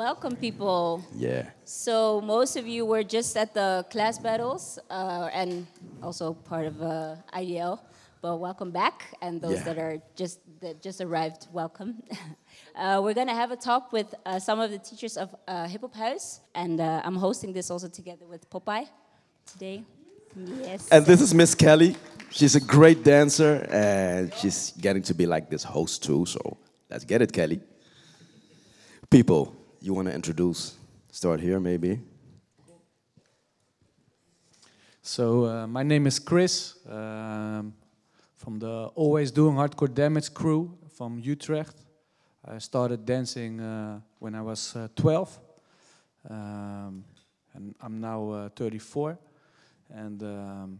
Welcome, people. Yeah. So most of you were just at the class battles and also part of IDL. But welcome back, and those Yeah. that just arrived, welcome. We're gonna have a talk with some of the teachers of Hip Hop House, and I'm hosting this also together with Popeye today. Yes. And this is Miss Kelly. She's a great dancer, and she's getting to be like this host too. So let's get it, Kelly. People, you want to introduce? Start here, maybe. So my name is Chris, from the Always Doing Hardcore Damage crew from Utrecht. I started dancing when I was 12, and I'm now 34. And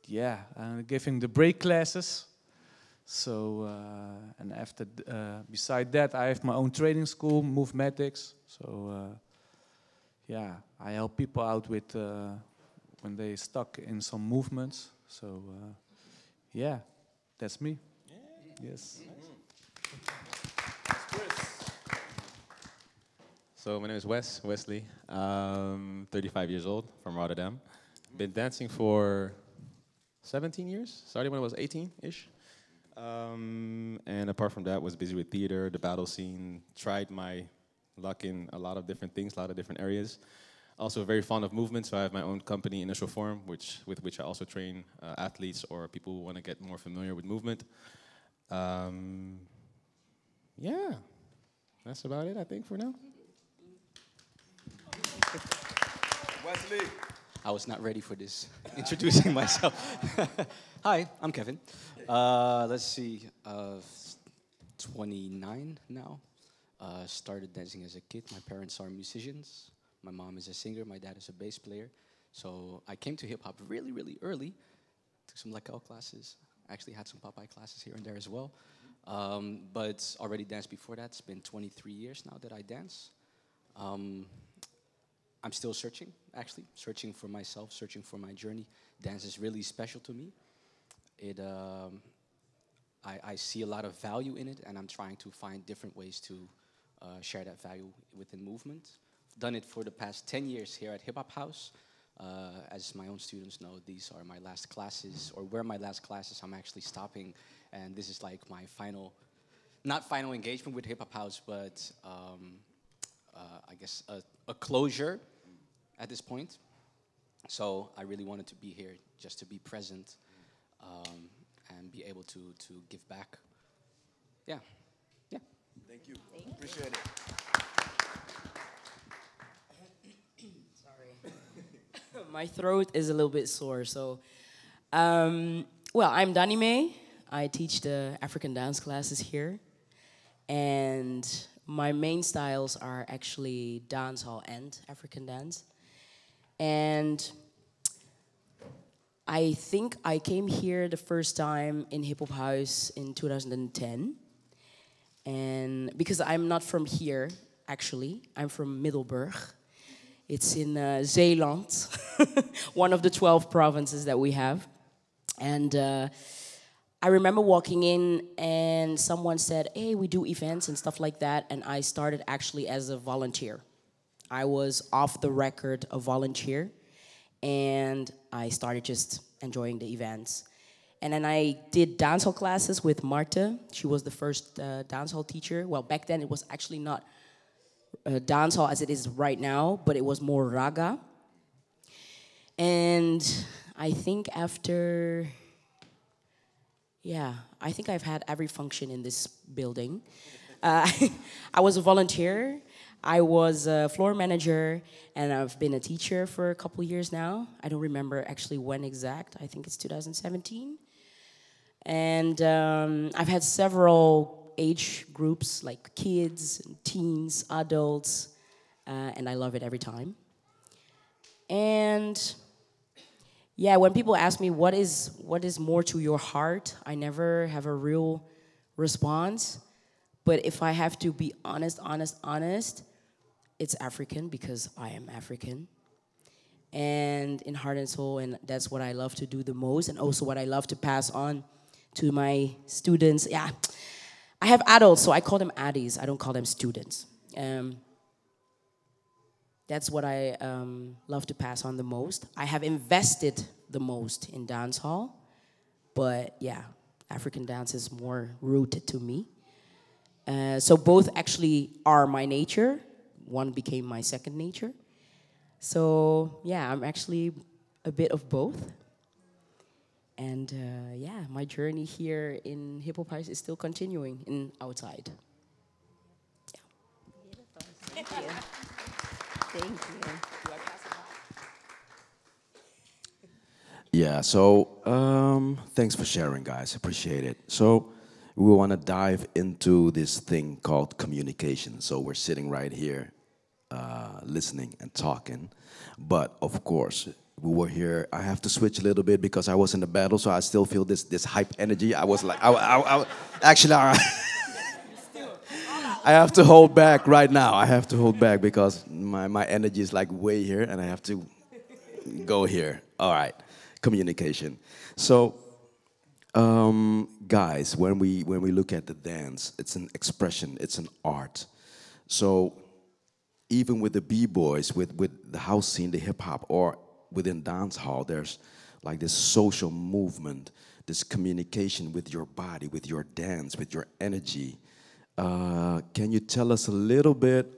yeah, I'm giving the break classes. So and after, beside that, I have my own training school, Movematics. So yeah, I help people out with when they stuck in some movements. So yeah, that's me. Yes. So my name is Wesley, 35 years old, from Rotterdam. Been dancing for 17 years, started when I was 18-ish. And apart from that, was busy with theater, the battle scene, tried my luck in a lot of different things, a lot of different areas. Also very fond of movement, so I have my own company, Initial Form, with which I also train athletes or people who want to get more familiar with movement. Yeah, that's about it, I think, for now. Wesley. I was not ready for this, introducing myself. Hi, I'm Kevin. Let's see, 29 now. Started dancing as a kid. My parents are musicians. My mom is a singer. My dad is a bass player. So I came to hip-hop really, really early. Took some Lacal classes. Actually had some Popeye classes here and there as well. But already danced before that. It's been 23 years now that I dance. I'm still searching, actually, searching for myself, searching for my journey. Dance is really special to me. I see a lot of value in it, and I'm trying to find different ways to share that value within movement. I've done it for the past 10 years here at Hip Hop House. As my own students know, these are my last classes, or were my last classes. I'm actually stopping, and this is like my final, not final engagement with Hip Hop House, but I guess a closure at this point. So I really wanted to be here just to be present and be able to give back. Yeah. Thank you. Appreciate it. Sorry. My throat is a little bit sore, so... well, I'm Dani May. I teach the African dance classes here. And my main styles are actually dancehall and African dance. And I think I came here the first time in Hip Hop House in 2010. And because I'm not from here, actually, I'm from Middelburg. It's in Zeeland, one of the 12 provinces that we have. And I remember walking in and someone said, hey, we do events and stuff like that. And I started actually as a volunteer. I was off the record a volunteer. And I started just enjoying the events. And then I did dancehall classes with Marta. She was the first dancehall teacher. Well, back then it was actually not dancehall as it is right now, but it was more raga. And I think after... yeah, I think I've had every function in this building. I was a volunteer, I was a floor manager, and I've been a teacher for a couple years now. I don't remember actually when exact, I think it's 2017. And I've had several age groups, like kids, teens, adults, and I love it every time. And... yeah, when people ask me what is more to your heart, I never have a real response. But if I have to be honest, it's African because I am African. And in heart and soul, and that's what I love to do the most, and also what I love to pass on to my students. Yeah, I have adults, so I call them addies. I don't call them students. That's what I love to pass on the most. I have invested the most in dance hall, but yeah, African dance is more rooted to me. So both actually are my nature. One became my second nature. So yeah, I'm actually a bit of both. And yeah, my journey here in Hip Hop House is still continuing in outside. Thank you. Thank you. Yeah, so thanks for sharing, guys. Appreciate it. So we want to dive into this thing called communication. So we're sitting right here, listening and talking. But of course, we were here. I have to switch a little bit because I was in the battle, so I still feel this hype energy. I was like, actually, I have to hold back right now. I have to hold back because my energy is like way here, and I have to go here. All right, communication. So, guys, when we look at the dance, it's an expression, it's an art. So, even with the b-boys, with the house scene, the hip hop, or within dance hall, there's like this social movement, this communication with your body, with your dance, with your energy. Can you tell us a little bit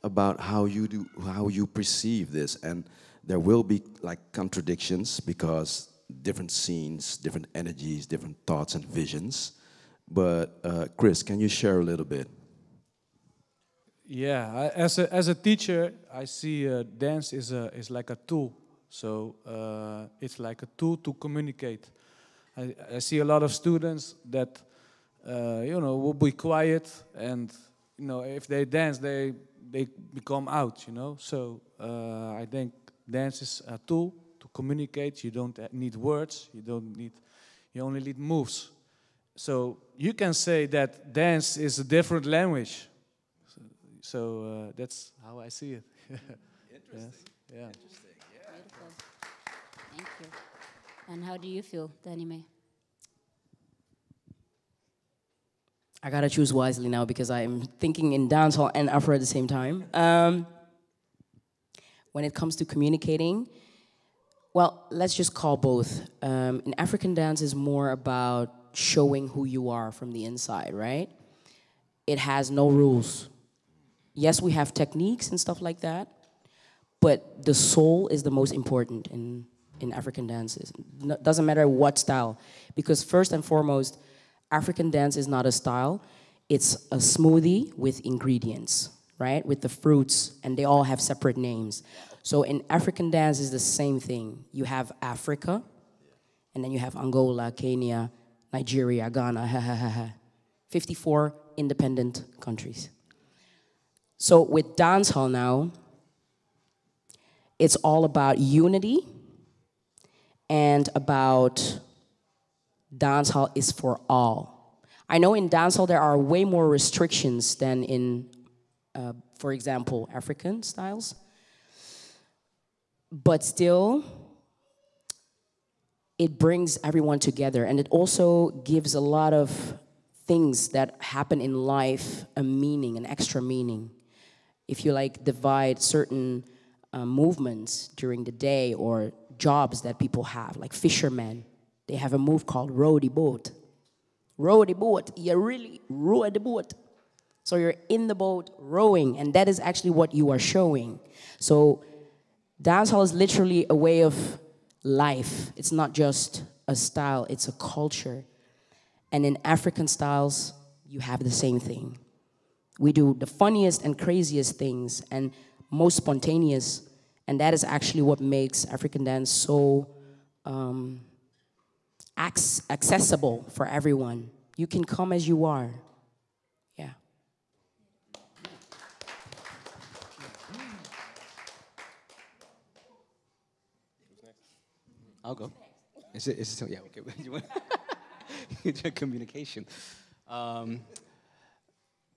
about how you perceive this? And there will be like contradictions because different scenes, different energies, different thoughts and visions. But Chris, can you share a little bit? Yeah, as a teacher, I see dance is like a tool. So it's like a tool to communicate. I see a lot of students that will be quiet, and if they dance, they become out. So I think dance is a tool to communicate. You don't need words. You only need moves. So you can say that dance is a different language. So that's how I see it. Interesting. Yes. Yeah. Interesting. Yeah. Beautiful. Thank you. And how do you feel, Danime? I gotta choose wisely now because I'm thinking in dancehall and Afro at the same time. When it comes to communicating, well, let's just call both. In African dance is more about showing who you are from the inside, right? It has no rules. Yes, we have techniques and stuff like that, but the soul is the most important in African dances. Doesn't matter what style, because first and foremost, African dance is not a style. It's a smoothie with ingredients, right? With the fruits, and they all have separate names. So in African dance is the same thing. You have Africa, and then you have Angola, Kenya, Nigeria, Ghana, 54 independent countries. So with dancehall now, it's all about unity and about dancehall is for all. I know in dancehall there are way more restrictions than in, for example, African styles. But still, it brings everyone together, and it also gives a lot of things that happen in life a meaning, an extra meaning. If you like divide certain movements during the day or jobs that people have, like fishermen, they have a move called row the boat. Row the boat, you really row the boat. So you're in the boat rowing, and that is actually what you are showing. So dancehall is literally a way of life. It's not just a style, it's a culture. And in African styles, you have the same thing. We do the funniest and craziest things and most spontaneous, and that is actually what makes African dance so accessible for everyone. You can come as you are. Yeah. I'll go. Is it still, yeah, okay. You want communication?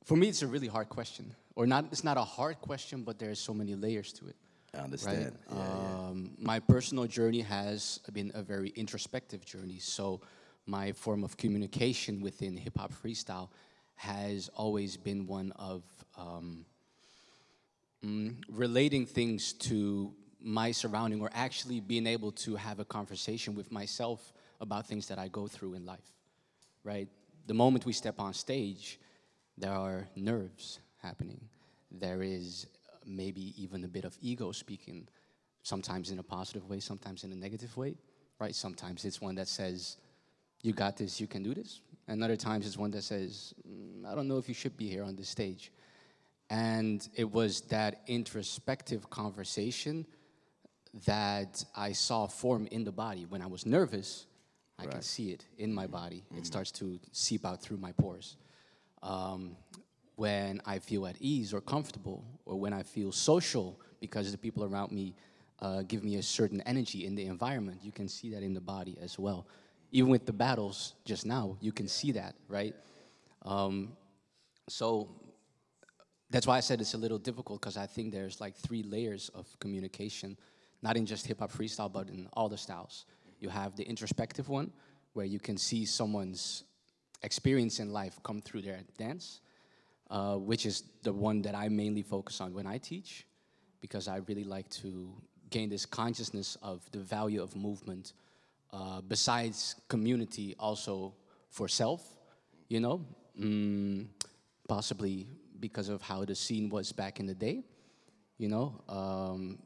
For me, it's a really hard question. Or not, it's not a hard question, but there's so many layers to it. I understand. Right? Yeah. My personal journey has been a very introspective journey. So my form of communication within hip hop freestyle has always been one of relating things to my surrounding, or actually being able to have a conversation with myself about things that I go through in life, right? The moment we step on stage, there are nerves happening. There is maybe even a bit of ego speaking, sometimes in a positive way, sometimes in a negative way, right? Sometimes it's one that says, you got this, you can do this. And other times it's one that says, I don't know if you should be here on this stage. And it was that introspective conversation that I saw form in the body. When I was nervous, I can see it in my body. It starts to seep out through my pores. When I feel at ease or comfortable, or when I feel social because the people around me give me a certain energy in the environment, you can see that in the body as well. Even with the battles just now, you can see that, right? So that's why I said it's a little difficult, because I think there's like 3 layers of communication, not in just hip-hop freestyle, but in all the styles. You have the introspective one, where you can see someone's experience in life come through their dance, which is the one that I mainly focus on when I teach, because I really like to gain this consciousness of the value of movement, besides community, also for self, you know, possibly because of how the scene was back in the day, you know.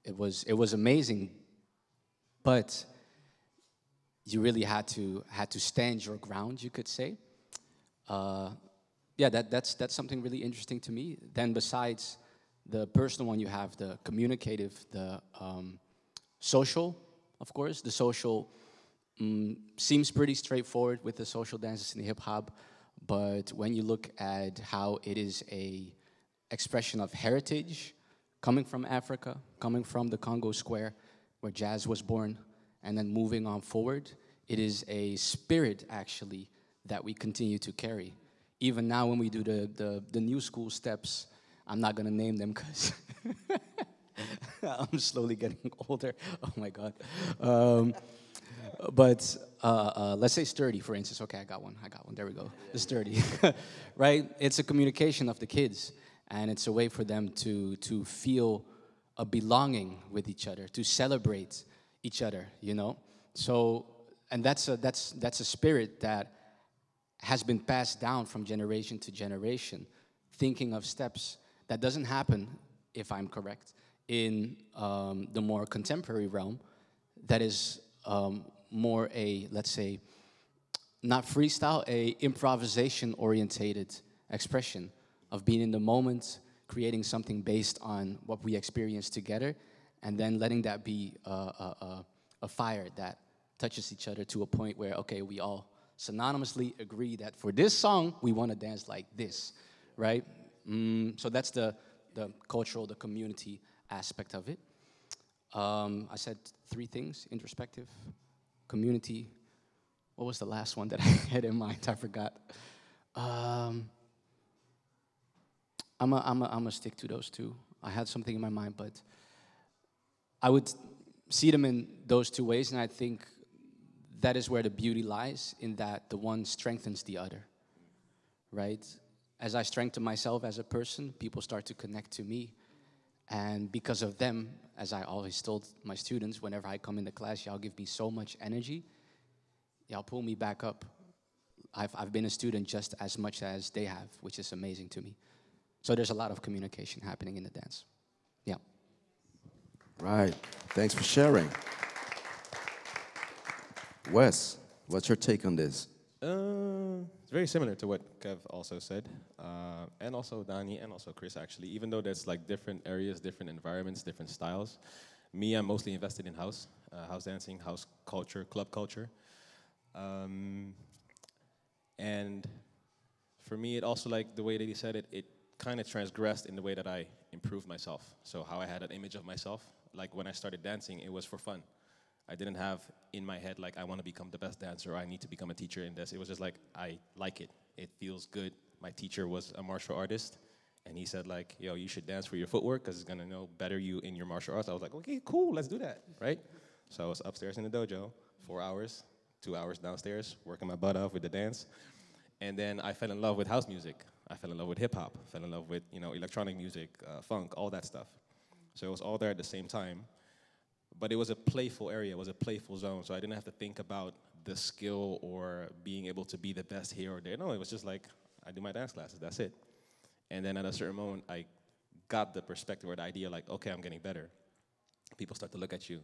It was amazing, but you really had to stand your ground, you could say. Yeah, that's something really interesting to me. Then besides the personal one, you have the communicative, the social, of course. The social seems pretty straightforward with the social dances in hip hop, but when you look at how it is a expression of heritage, coming from Africa, coming from the Congo Square, where jazz was born, and then moving on forward, it is a spirit, actually, that we continue to carry. Even now when we do the new school steps, I'm not gonna name them because I'm slowly getting older. Oh my God. But let's say sturdy, for instance. Okay, I got one. There we go. The sturdy, right? It's a communication of the kids, and it's a way for them to feel a belonging with each other, to celebrate each other, you know. So, and that's a spirit that has been passed down from generation to generation. Thinking of steps that doesn't happen, if I'm correct, in the more contemporary realm. That is more a, let's say, not freestyle, a improvisation orientated expression of being in the moment, creating something based on what we experience together, and then letting that be a fire that touches each other to a point where, okay, we all synonymously agree that for this song, we want to dance like this, right? So that's the cultural, the community aspect of it. I said 3 things: introspective, community. What was the last one that I had in mind? I forgot. I'm gonna stick to those 2. I had something in my mind, but I would see them in those 2 ways, and I think that is where the beauty lies, in that the one strengthens the other, right? As I strengthen myself as a person, people start to connect to me. And because of them, as I always told my students, whenever I come into class, y'all give me so much energy, y'all pull me back up. I've been a student just as much as they have, which is amazing to me. So there's a lot of communication happening in the dance. Yeah. Right. Thanks for sharing. Wes, what's your take on this? It's very similar to what Kev also said, and also Dani, and also Chris, actually. Even though there's like different areas, different environments, different styles. Me, I'm mostly invested in house dancing, house culture, club culture. And for me, it also, like the way that he said it, it kind of transgressed in the way that I improved myself. So how I had an image of myself, like when I started dancing, it was for fun. I didn't have in my head, like, I want to become the best dancer, or I need to become a teacher in this. It was just like, I like it. It feels good. My teacher was a martial artist, and he said, like, yo, you should dance for your footwork, because it's going to know better you in your martial arts. I was like, okay, cool, let's do that, right? So I was upstairs in the dojo, 4 hours, 2 hours downstairs, working my butt off with the dance. And then I fell in love with house music. I fell in love with hip hop, fell in love with, you know, electronic music, funk, all that stuff. So it was all there at the same time. But it was a playful area, it was a playful zone. So I didn't have to think about the skill or being able to be the best here or there. No, it was just like, I do my dance classes, that's it. And then at a certain moment, I got the perspective or the idea like, okay, I'm getting better. People start to look at you.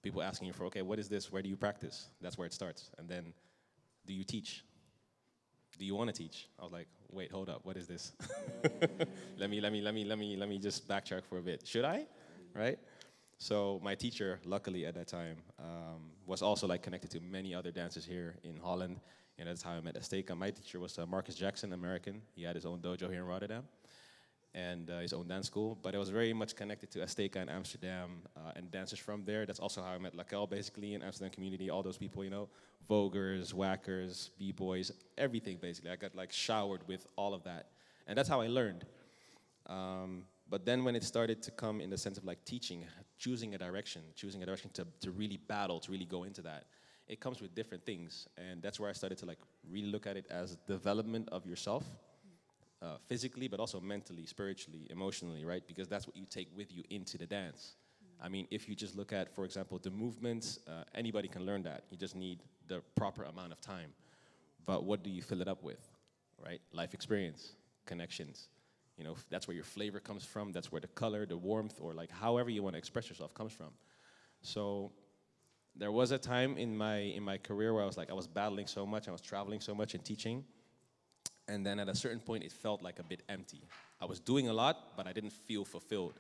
People asking you for, okay, what is this? Where do you practice? That's where it starts. And then, do you teach? Do you want to teach? I was like, wait, hold up, what is this? let me just backtrack for a bit. Should I? Right? So my teacher, luckily at that time, was also like connected to many other dancers here in Holland. And that's how I met Esteka. My teacher was Marcus Jackson, American. He had his own dojo here in Rotterdam and his own dance school. But it was very much connected to Esteka in Amsterdam and dancers from there. That's also how I met Lakel, basically, in Amsterdam community. All those people, you know, Vogers, Whackers, B-boys, everything, basically. I got like showered with all of that. And that's how I learned. But then when it started to come in the sense of like teaching, choosing a direction to really battle, to really go into that, it comes with different things. And that's where I started to like really look at it as development of yourself, physically, but also mentally, spiritually, emotionally, right? Because that's what you take with you into the dance. I mean, if you just look at, for example, the movements, anybody can learn that. You just need the proper amount of time. But what do you fill it up with, right? Life experience, connections. You know, that's where your flavor comes from. That's where the color, the warmth, or like however you want to express yourself comes from. So there was a time in my career where I was battling so much, I was traveling so much and teaching. And then at a certain point, it felt like a bit empty. I was doing a lot, but I didn't feel fulfilled.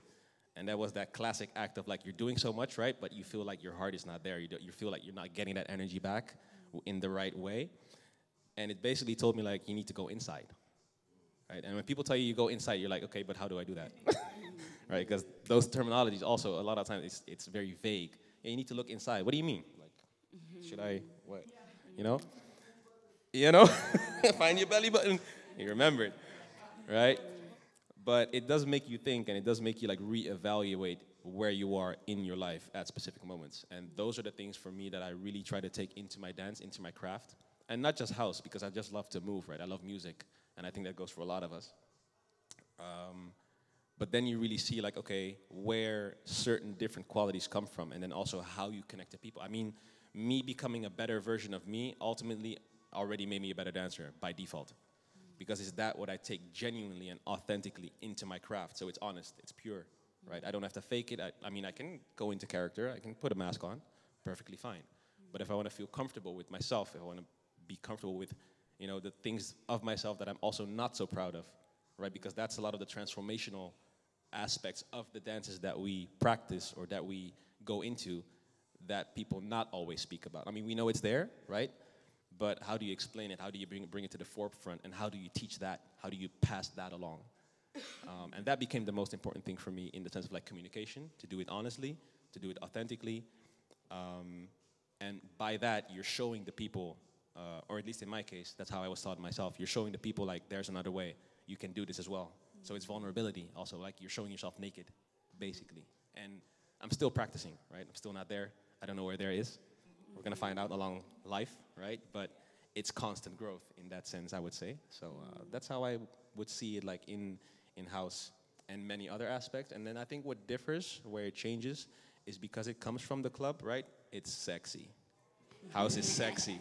And that was that classic act of like, you're doing so much, right? But you feel like your heart is not there. You feel like you're not getting that energy back in the right way. And it basically told me like, you need to go inside. Right? And when people tell you go inside, you're like, okay, but how do I do that? Right? Because those terminologies also, a lot of times, it's very vague. Yeah, you need to look inside. What do you mean? Like, should I, what? You know? You know? Find your belly button. You remember it, right? But it does make you think, and it does make you like reevaluate where you are in your life at specific moments. And those are the things for me that I really try to take into my dance, into my craft. And not just house, because I just love to move, right? I love music. And I think that goes for a lot of us. But then you really see like, okay, where certain different qualities come from, and then also how you connect to people. I mean, me becoming a better version of me ultimately already made me a better dancer by default. Because it's that what I take genuinely and authentically into my craft. So it's honest, it's pure, right? I don't have to fake it. I mean, I can go into character, I can put a mask on, perfectly fine. But if I want to feel comfortable with myself, if I want to be comfortable with, you know, the things of myself that I'm also not so proud of, right? Because that's a lot of the transformational aspects of the dances that we practice or that we go into that people not always speak about. I mean, we know it's there, right? But how do you explain it? How do you bring it to the forefront? And how do you teach that? How do you pass that along? And that became the most important thing for me in the sense of like communication, to do it honestly, to do it authentically. And by that, you're showing the people, or at least in my case, that's how I was taught myself. You're showing the people like there's another way. You can do this as well. So it's vulnerability also, like you're showing yourself naked, basically. And I'm still practicing, right? I'm still not there. I don't know where there is. We're gonna find out along life, right? But it's constant growth in that sense, I would say. So that's how I would see it like in-house and many other aspects. And then I think what differs, where it changes, is because it comes from the club, right? It's sexy. House is sexy.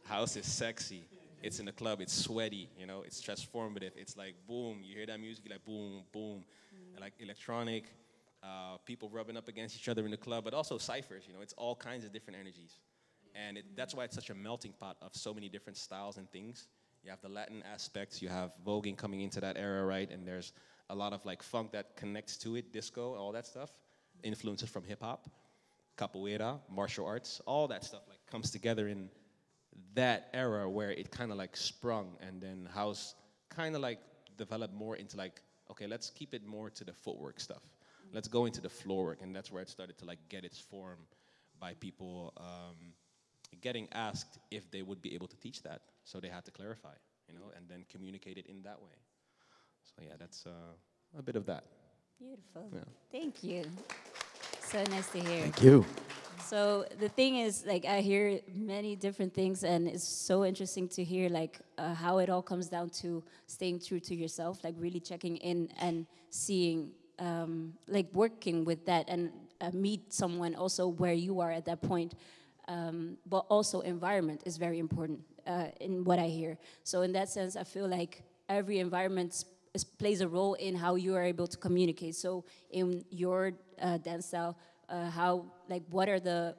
House is sexy. It's in the club, it's sweaty, you know, it's transformative. It's like boom, you hear that music, you're like boom, boom. And like electronic, people rubbing up against each other in the club, but also ciphers, you know, it's all kinds of different energies. And that's why it's such a melting pot of so many different styles and things. You have the Latin aspects, you have voguing coming into that era, right? And there's a lot of like funk that connects to it, disco, all that stuff. Influences from hip hop, capoeira, martial arts, all that stuff like comes together in that era where it kind of like sprung, and then house kind of like developed more into like, okay, let's keep it more to the footwork stuff. Let's go into the floor work, and that's where it started to like get its form by people getting asked if they would be able to teach that. So they had to clarify, you know, and then communicate it in that way. So yeah, that's a bit of that. Beautiful. Yeah. Thank you. So nice to hear. Thank you. So the thing is, like, I hear many different things, and it's so interesting to hear, like, how it all comes down to staying true to yourself, like, really checking in and seeing, like, working with that, and meet someone also where you are at that point. But also, environment is very important in what I hear. So in that sense, I feel like every environment plays a role in how you are able to communicate. So in your dance style, how, like, what are the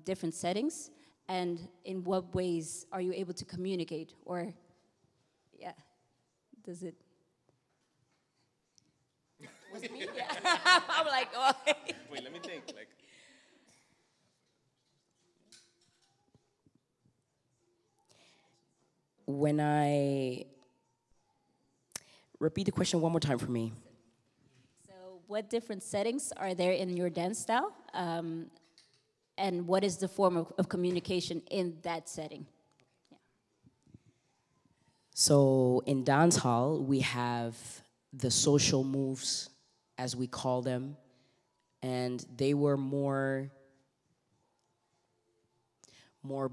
different settings, and in what ways are you able to communicate? Or, yeah, does it? Was it me? Yeah. I'm like, oh. Wait, let me think. Like, When I repeat the question one more time for me. So, what different settings are there in your dance style? And what is the form of communication in that setting? Yeah. So in dance hall, we have the social moves, as we call them, and they were more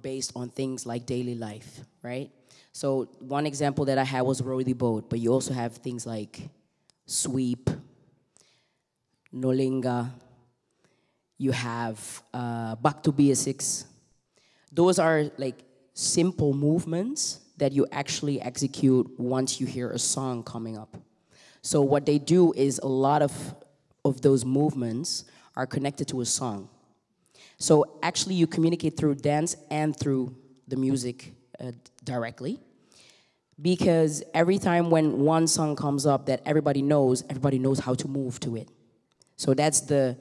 based on things like daily life, right? So one example that I had was row the boat, but you also have things like sweep, nolinga. You have back to basics. Those are like simple movements that you actually execute once you hear a song coming up. So what they do is a lot of those movements are connected to a song. So actually you communicate through dance and through the music directly. Because every time when one song comes up that everybody knows how to move to it. So that's the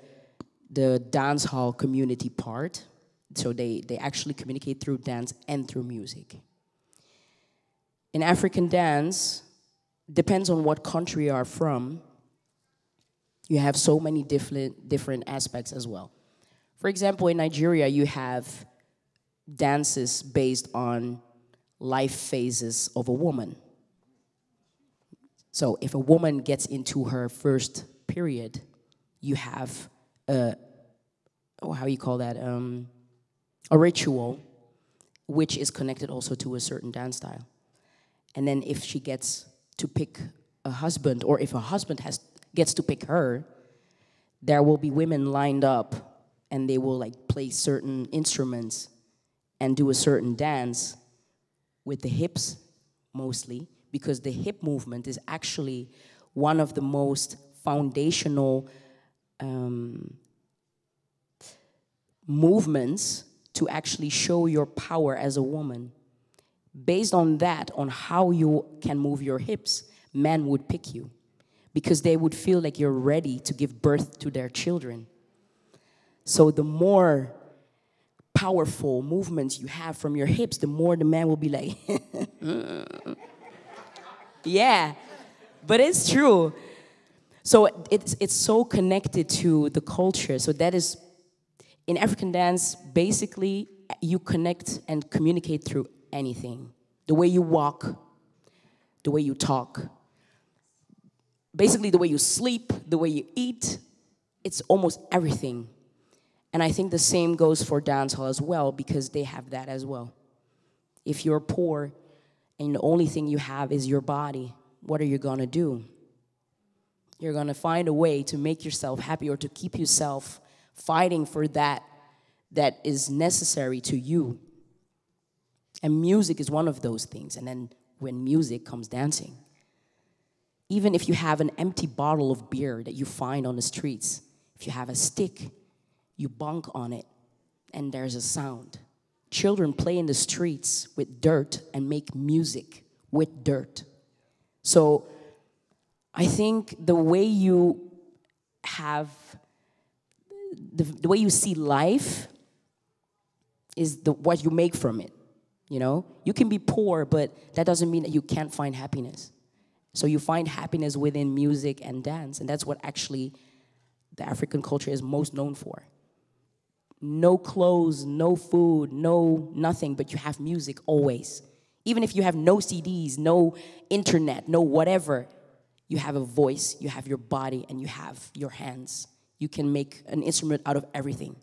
dance hall community part. So they actually communicate through dance and through music. In African dance, depends on what country you are from, you have so many different aspects as well. For example, in Nigeria, you have dances based on life phases of a woman. So if a woman gets into her first period, you have how you call that? A ritual, which is connected also to a certain dance style. And then if she gets to pick a husband, or if a husband gets to pick her, there will be women lined up, and they will like play certain instruments and do a certain dance with the hips mostly, because the hip movement is actually one of the most foundational movements to actually show your power as a woman. Based on that, on how you can move your hips, men would pick you because they would feel like you're ready to give birth to their children. So the more powerful movements you have from your hips, the more the man will be like, yeah, but it's true. So it's so connected to the culture. So that is, in African dance, basically, you connect and communicate through anything. The way you walk, the way you talk, basically the way you sleep, the way you eat, it's almost everything. And I think the same goes for dancehall as well, because they have that as well. If you're poor and the only thing you have is your body, what are you gonna do? You're gonna find a way to make yourself happy or to keep yourself fighting for that is necessary to you. And music is one of those things. And then when music comes dancing, even if you have an empty bottle of beer that you find on the streets, if you have a stick, you bonk on it, and there's a sound. Children play in the streets with dirt and make music with dirt. So I think the way you have, the way you see life is what you make from it. You know, you can be poor, but that doesn't mean that you can't find happiness. So you find happiness within music and dance, and that's what actually the African culture is most known for. No clothes, no food, no nothing, but you have music always. Even if you have no CDs, no internet, no whatever, you have a voice, you have your body, and you have your hands. You can make an instrument out of everything.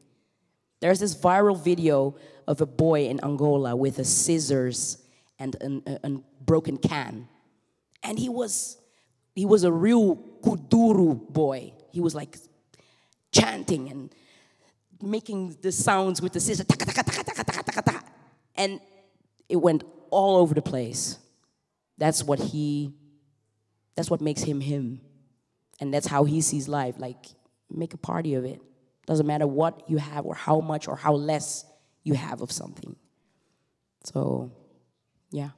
There's this viral video of a boy in Angola with a scissors and a broken can. And he was a real kuduru boy. He was like chanting and making the sounds with the scissors. And it went all over the place. That's what makes him him. And that's how he sees life. Like, make a party of it. Doesn't matter what you have or how much or how less you have of something. So, yeah.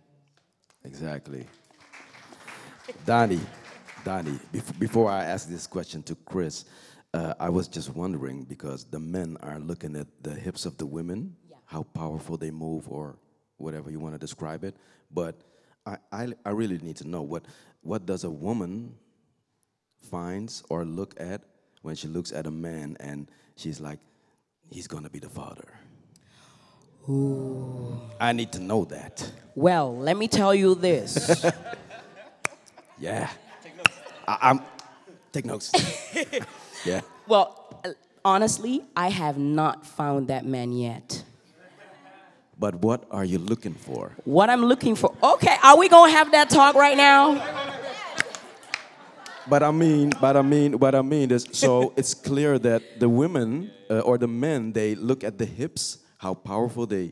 Exactly. Donnie, before I ask this question to Chris, I was just wondering, because the men are looking at the hips of the women, how powerful they move, or whatever you want to describe it. But I really need to know, what does a woman finds or look at when she looks at a man and she's like, he's gonna be the father? Ooh. I need to know that. Well, let me tell you this. Yeah. I'm take notes. Yeah. Well, honestly, I have not found that man yet. But what are you looking for? What I'm looking for. Okay, are we gonna have that talk right now? But I mean is, so it's clear that the women or the men, they look at the hips, how powerful they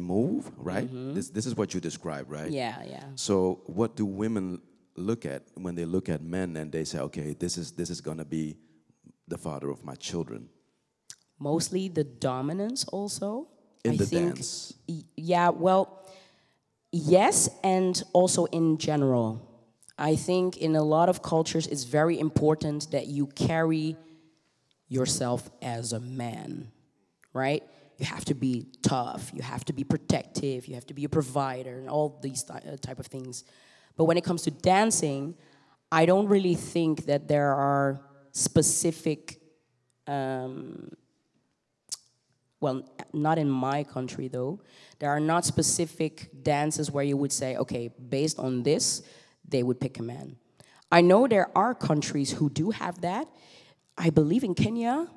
move, right? This is what you described, right? Yeah, yeah. So what do women look at when they look at men and they say, okay, this is gonna be the father of my children? Mostly the dominance also. In the think, dance. Yeah, well, yes, and also in general. I think in a lot of cultures it's very important that you carry yourself as a man, right? You have to be tough, you have to be protective, you have to be a provider, and all these type of things. But when it comes to dancing, I don't really think that there are specific, well, not in my country though, there are not specific dances where you would say, okay, based on this, they would pick a man. I know there are countries who do have that. I believe in Kenya,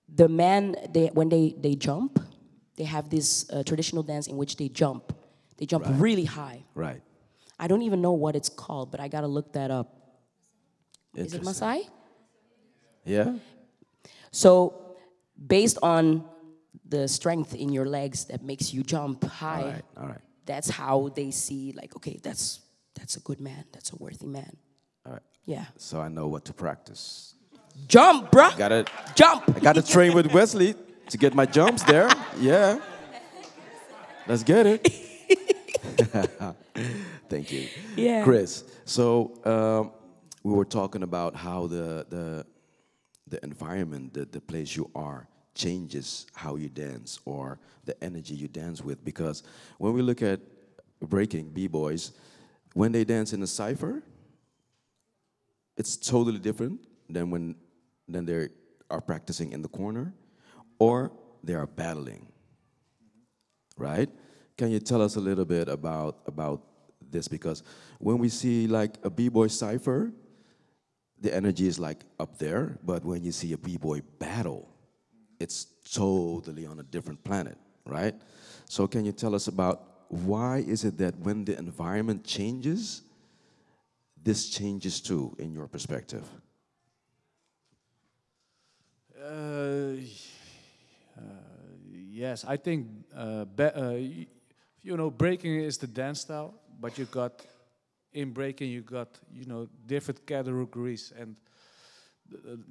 the men, when they jump, they have this traditional dance in which they jump. They jump really high. Right. I don't even know what it's called, but I gotta look that up. Is it Maasai? Yeah. So, based on the strength in your legs that makes you jump high, All right. that's how they see, like, okay, that's a good man, that's a worthy man. All right. Yeah. So I know what to practice. Jump, bruh. Jump. I got to train with Wesley to get my jumps there. Yeah. Let's get it. Thank you. Yeah. Chris, so we were talking about how the environment, the place you are, changes how you dance or the energy you dance with. Because when we look at breaking, B-boys, when they dance in a cypher, it's totally different than they are practicing in the corner or they are battling, right? Can you tell us a little bit about this? Because when we see like a B-boy cypher, the energy is like up there, but when you see a B-boy battle, it's totally on a different planet, right? So can you tell us about why is it that when the environment changes, this changes too, in your perspective? Yes, I think breaking is the dance style, but in breaking you got different categories, and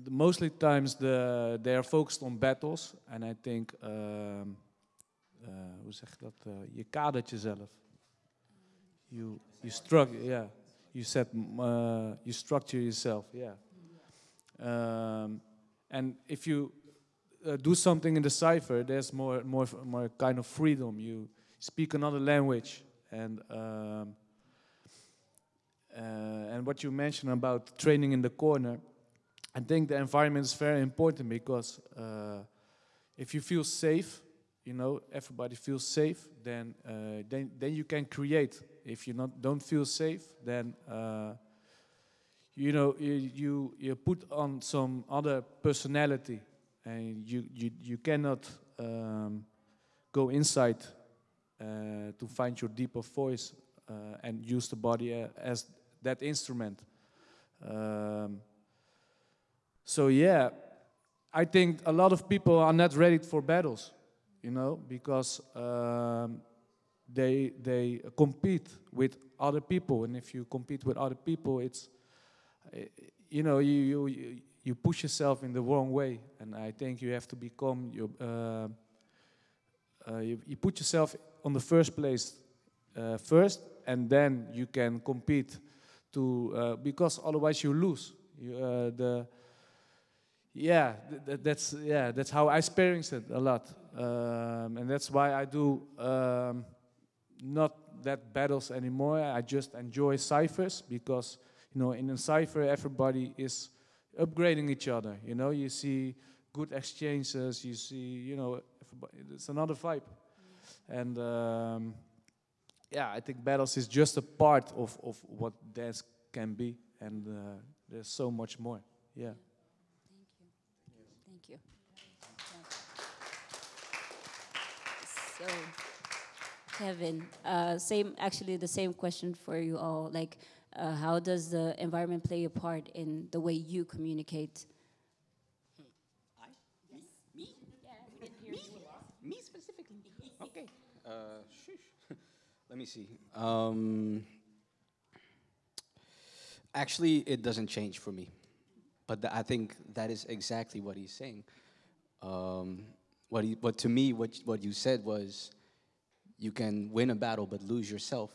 mostly times they are focused on battles, and I think hoe zeg je dat? Je kadert jezelf. You structure, yeah. You structure yourself, yeah. And if you do something in the cipher, there's more kind of freedom. You speak another language, and what you mentioned about training in the corner, I think the environment is very important, because if you feel safe, everybody feels safe, then you can create. If you don't feel safe, then you put on some other personality, and you cannot go inside to find your deeper voice and use the body as that instrument. So yeah, I think a lot of people are not ready for battles, you know, because they compete with other people, and if you compete with other people, it's you know you push yourself in the wrong way, and I think you have to become your you put yourself on the first place first, and then you can compete to because otherwise you lose. That's how I experience it a lot, and that's why I do not that battles anymore. I just enjoy ciphers because you know in a cipher everybody is upgrading each other. You know, you see good exchanges. You see, you know, it's another vibe, and I think battles is just a part of what dance can be, and there's so much more. Yeah. Thank you. So, Kevin, the same question for you all. Like, how does the environment play a part in the way you communicate? Me? Yeah, we didn't hear you. Me specifically? Okay. Shush. Let me see. Actually, it doesn't change for me. But I think that is exactly what he's saying. But to me, what you said was, you can win a battle but lose yourself,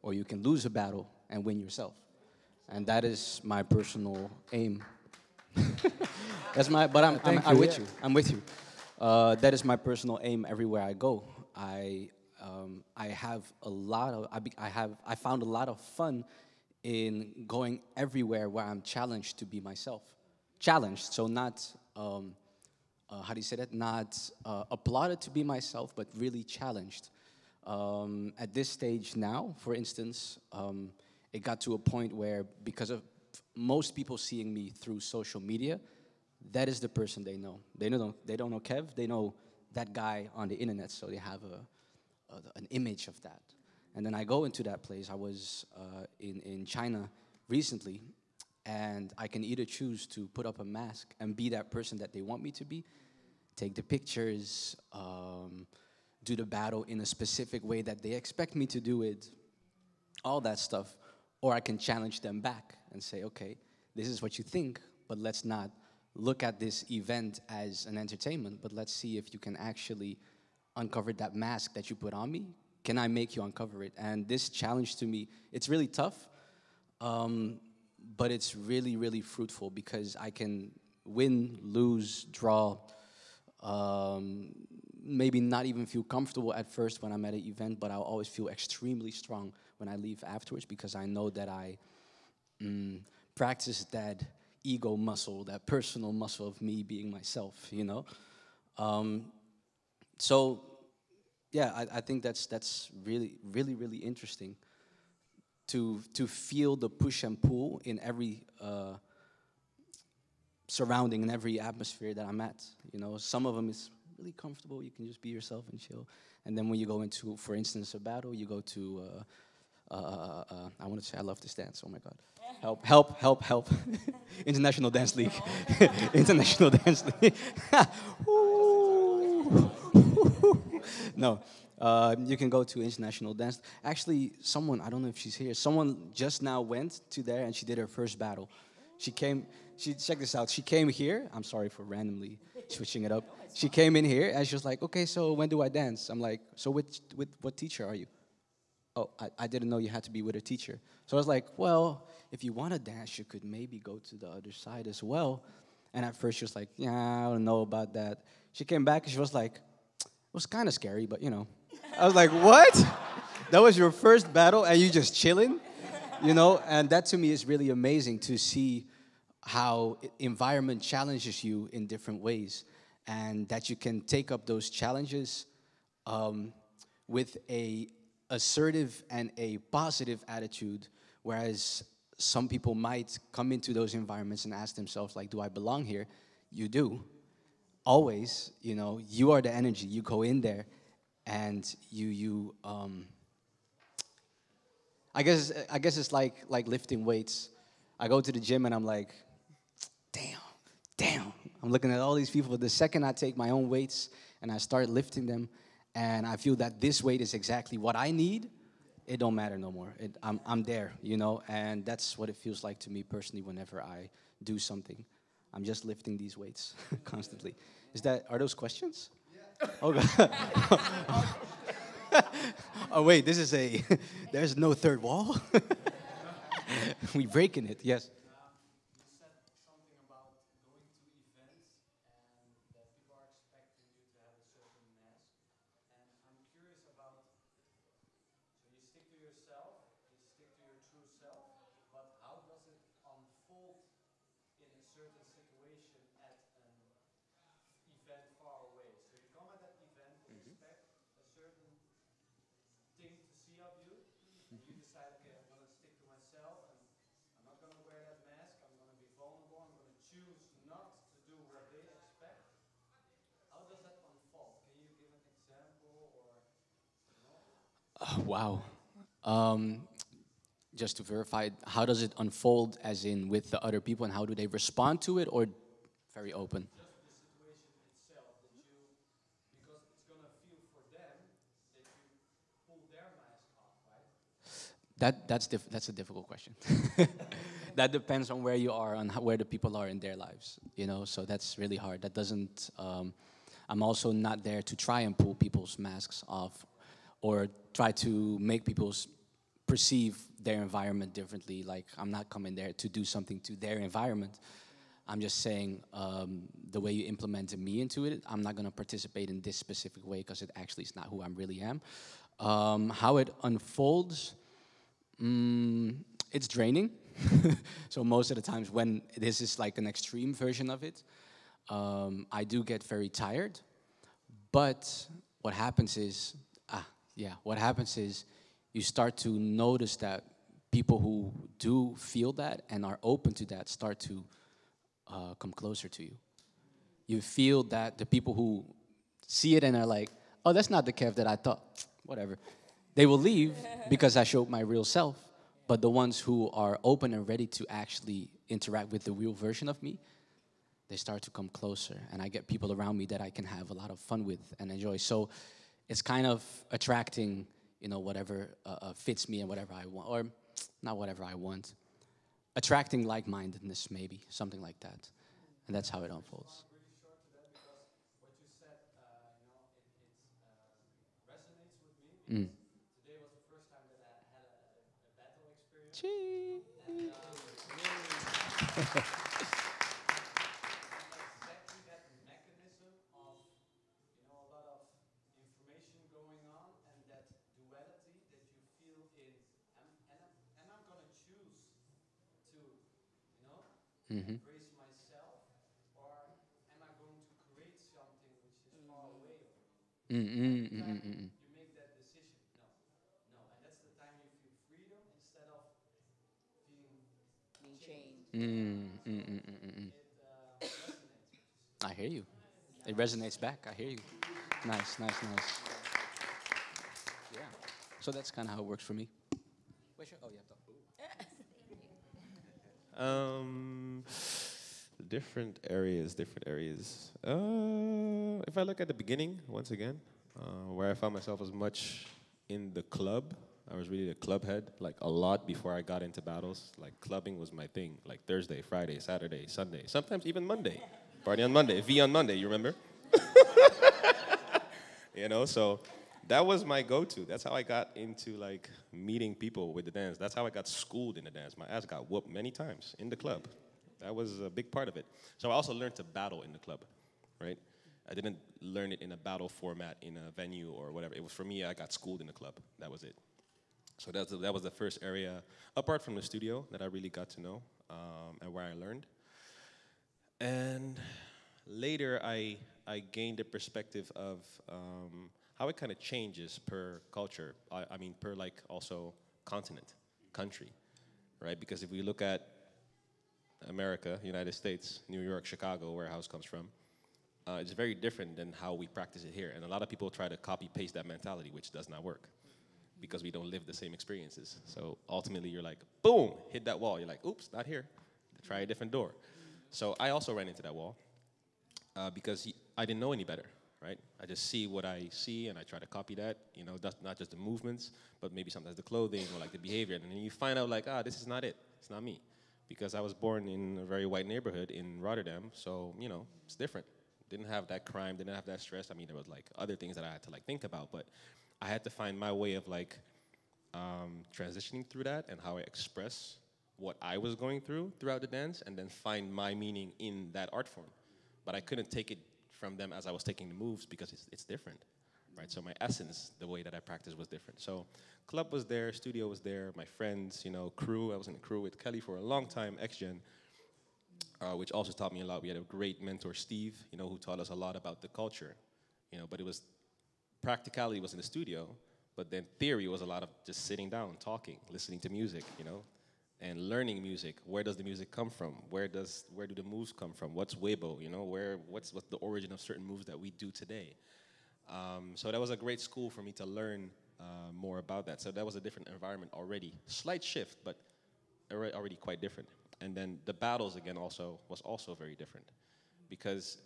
or you can lose a battle and win yourself, and that is my personal aim. That's my. But I'm with you. I'm with you. That is my personal aim everywhere I go. I have a lot of. I found a lot of fun in going everywhere where I'm challenged to be myself. Challenged, so not, how do you say that? Not applauded to be myself, but really challenged. At this stage now, for instance, it got to a point where, because of most people seeing me through social media, that is the person they know. They don't know Kev, they know that guy on the internet, so they have an image of that. And then I go into that place. I was in China recently, and I can either choose to put up a mask and be that person that they want me to be, take the pictures, do the battle in a specific way that they expect me to do it, all that stuff, or I can challenge them back and say, okay, this is what you think, but let's not look at this event as an entertainment, but let's see if you can actually uncover that mask that you put on me. Can I make you uncover it? And this challenge, to me, it's really tough, but it's really, really fruitful, because I can win, lose, draw, maybe not even feel comfortable at first when I'm at an event, but I'll always feel extremely strong when I leave afterwards, because I know that I practice that ego muscle, that personal muscle of me being myself, you know? So, yeah, I think that's really, really, really interesting to feel the push and pull in every surrounding, in every atmosphere that I'm at. You know, some of them is really comfortable. You can just be yourself and chill. And then when you go into, for instance, a battle, you go to, I want to say I love this dance. Oh my God. Help. International Dance League. International Dance League. No, you can go to International Dance. Actually, someone, I don't know if she's here, someone just now went to there and she did her first battle. Check this out, she came here, I'm sorry for randomly switching it up. She came in here and she was like, okay, so when do I dance? I'm like, so with what teacher are you? Oh, I didn't know you had to be with a teacher. So I was like, well, if you want to dance, you could maybe go to the other side as well. And at first she was like, yeah, I don't know about that. She came back and she was like, it was kind of scary, but you know. I was like, what? That was your first battle and you just chilling? You know, and that to me is really amazing to see how environment challenges you in different ways, and that you can take up those challenges with a assertive and a positive attitude, whereas some people might come into those environments and ask themselves, like, do I belong here? You do. always, you are the energy. You go in there, and I guess it's like lifting weights. I go to the gym and I'm like, damn, damn. I'm looking at all these people. The second I take my own weights and I start lifting them, and I feel that this weight is exactly what I need, it don't matter no more. I'm there, and that's what it feels like to me personally whenever I do something. I'm just lifting these weights constantly. Are those questions? Yeah. Oh, God. Oh, wait, there's no third wall? We breaking it, yes. Wow. Um, just to verify, how does it unfold, as in with the other people, and how do they respond to it, or very open? That's a difficult question. That depends on where you are, on where the people are in their lives. So that's really hard. That doesn't. I'm also not there to try and pull people's masks off, or try to make people perceive their environment differently. Like, I'm not coming there to do something to their environment. I'm just saying, the way you implemented me into it, I'm not going to participate in this specific way because it actually is not who I really am. How it unfolds. It's draining. So most of the times when this is like an extreme version of it, I do get very tired. But what happens is you start to notice that people who do feel that and are open to that start to come closer to you. You feel that the people who see it and are like, oh, that's not the Kev that I thought, whatever. They will leave because I showed my real self. But the ones who are open and ready to actually interact with the real version of me, they start to come closer. And I get people around me that I can have a lot of fun with and enjoy. So it's kind of attracting, whatever fits me and whatever I want. Or not whatever I want. Attracting like-mindedness, maybe. Something like that. And that's how it unfolds. Mm. Chee. Mm-hmm. Mm-mm, mm-mm, mm-mm. Mm, mm, mm, mm, mm, mm. I hear you. It resonates back. I hear you. Nice, nice, nice. Yeah. So that's kind of how it works for me. Wait, sure. Oh, yeah. Um, different areas, different areas. If I look at the beginning, once again, where I found myself as much in the club, I was really a club head, like a lot before I got into battles. Like clubbing was my thing, like Thursday, Friday, Saturday, Sunday, sometimes even Monday. Party on Monday, V on Monday, you remember? So that was my go-to. That's how I got into like meeting people with the dance. That's how I got schooled in the dance. My ass got whooped many times in the club. That was a big part of it. So I also learned to battle in the club, right? I didn't learn it in a battle format in a venue or whatever. It was for me, I got schooled in the club. That was it. So that was the first area, apart from the studio, that I really got to know and where I learned. And later, I gained a perspective of how it kind of changes per culture. I mean, per like also continent, country, right? Because if we look at America, United States, New York, Chicago, where House comes from, it's very different than how we practice it here. And a lot of people try to copy paste that mentality, which does not work because we don't live the same experiences. So ultimately, you're like, boom, hit that wall. You're like, oops, not here. Try a different door. So I also ran into that wall because I didn't know any better, right? I just see what I see and I try to copy that. You know, that's not just the movements, but maybe sometimes the clothing or like the behavior. And then you find out like, this is not it. It's not me. Because I was born in a very white neighborhood in Rotterdam, so, you know, it's different. Didn't have that crime, didn't have that stress. I mean, there was like other things that I had to like think about, but I had to find my way of like transitioning through that and how I express what I was going through throughout the dance and then find my meaning in that art form. But I couldn't take it from them as I was taking the moves because it's different, right? So my essence, the way that I practiced was different. So club was there, studio was there, my friends, you know, crew. I was in a crew with Kelly for a long time, X-Gen, which also taught me a lot. We had a great mentor, Steve, you know, who taught us a lot about the culture, you know, but it was, practicality was in the studio, but then theory was a lot of just sitting down, talking, listening to music, you know, and learning music. Where does the music come from? Where do the moves come from? What's Weibo, you know, what's the origin of certain moves that we do today? So that was a great school for me to learn more about that. So that was a different environment already. Slight shift, but already quite different. And then the battles again was also very different. Because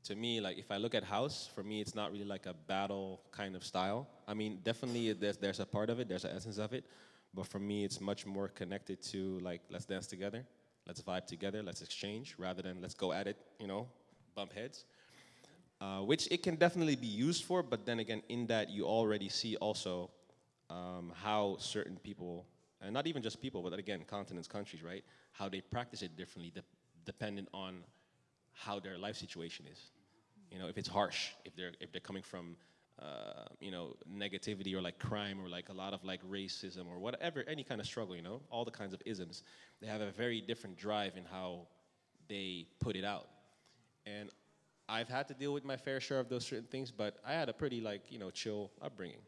to me, like if I look at house, for me it's not really like a battle kind of style. I mean, definitely there's a part of it, there's an essence of it, but for me it's much more connected to like, let's dance together, let's vibe together, let's exchange, rather than let's go at it, you know, bump heads. Which it can definitely be used for, but then again, in that you already see also how certain people, and not even just people, but again, continents, countries, right? How they practice it differently, dependent on how their life situation is. You know, if it's harsh, if they're coming from, you know, negativity or like crime or like a lot of like racism or whatever, any kind of struggle, you know, all the kinds of isms, they have a very different drive in how they put it out. And I've had to deal with my fair share of those certain things, but I had a pretty like, you know, chill upbringing,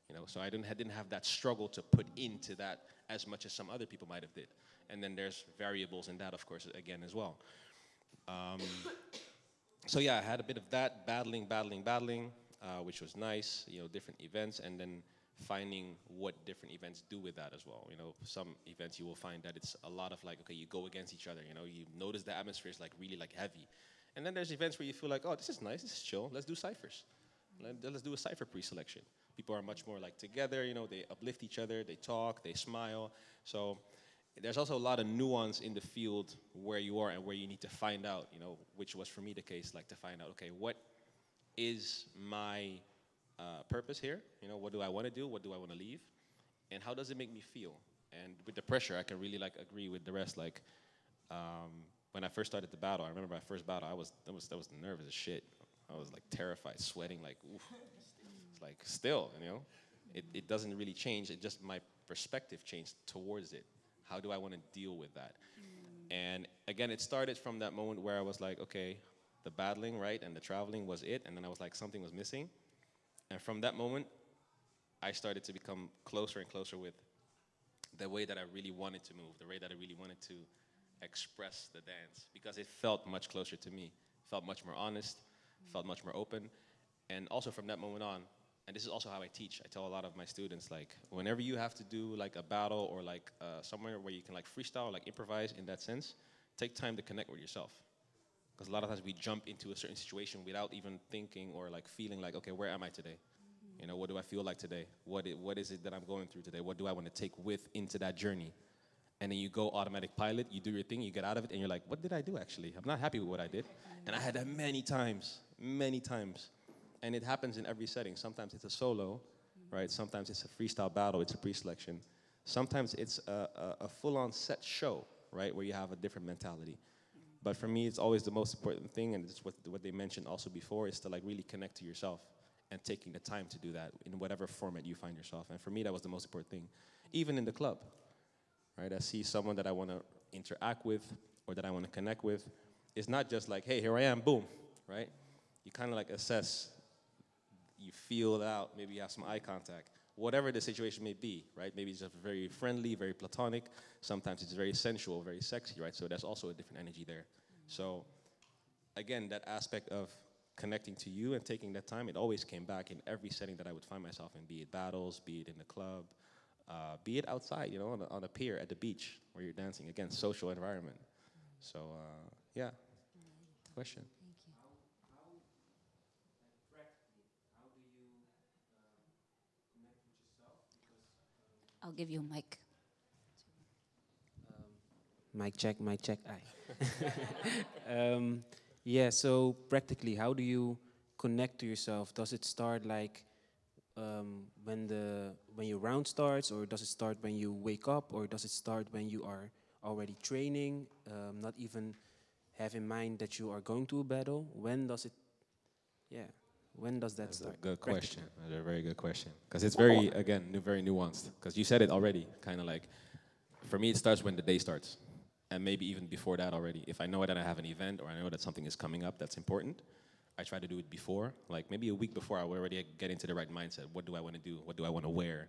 you know, so I didn't have that struggle to put into that as much as some other people might have did. And then there's variables in that, of course, again as well. So yeah, I had a bit of that, battling, which was nice, you know, different events, and then finding what different events do with that as well. You know, some events you will find that it's a lot of like, okay, you go against each other, you know, you notice the atmosphere is like really like heavy. And then there's events where you feel like, oh, this is nice, this is chill, let's do ciphers. Let's do a cipher pre-selection. People are much more like together, you know, they uplift each other, they talk, they smile. So there's also a lot of nuance in the field where you are and where you need to find out, you know, which was for me the case, like to find out, okay, what is my purpose here? You know, what do I want to do? What do I want to leave? And how does it make me feel? And with the pressure, I can really like agree with the rest. Like, when I first started the battle, I remember my first battle, I was nervous as shit. I was like terrified, sweating, like, oof. It's like still, you know, it doesn't really change. It just my perspective changed towards it. How do I want to deal with that? And again, it started from that moment where I was like, okay, the battling, right, and the traveling was it, and then I was like, something was missing. And from that moment, I started to become closer and closer with the way that I really wanted to move, the way that I really wanted to express the dance, because it felt much closer to me, felt much more honest, felt much more open. And also from that moment on, and this is also how I teach, I tell a lot of my students, like, whenever you have to do like a battle or like somewhere where you can like freestyle, like improvise in that sense, take time to connect with yourself. Because a lot of times we jump into a certain situation without even thinking or like feeling like, okay, where am I today? You know, what do I feel like today? What is it that I'm going through today? What do I want to take with into that journey? And then you go automatic pilot, you do your thing, you get out of it, and you're like, what did I do actually? I'm not happy with what I did. And I had that many times. And it happens in every setting. Sometimes it's a solo, right? Sometimes it's a freestyle battle, it's a pre-selection. Sometimes it's a full-on set show, right, where you have a different mentality. But for me, it's always the most important thing, and it's what they mentioned also before, is to like really connect to yourself and taking the time to do that in whatever format you find yourself. And for me, that was the most important thing. Even in the club, right? I see someone that I want to interact with or that I want to connect with. It's not just like, hey, here I am, boom, right? You kind of like assess, you feel it out, maybe you have some eye contact, whatever the situation may be, right? Maybe it's just very friendly, very platonic. Sometimes it's very sensual, very sexy, right? So there's also a different energy there. So again, that aspect of connecting to you and taking that time, it always came back in every setting that I would find myself in, be it battles, be it in the club, be it outside, you know, on a pier at the beach where you're dancing. Again, social environment. So, yeah, question. I'll give you a mic. Mic check, mic check. Aye. Yeah, so practically, how do you connect to yourself? Does it start like when your round starts, or does it start when you wake up, or does it start when you are already training, not even have in mind that you are going to a battle? When does it? Yeah, when does that That's a start? good Practically. question. That's a very good question. Because it's very, again, very nuanced. Because you said it already, kind of like, for me, it starts when the day starts. And maybe even before that already. If I know that I have an event or I know that something is coming up that's important, I try to do it before. Like maybe a week before, I will already get into the right mindset. What do I want to do? What do I want to wear?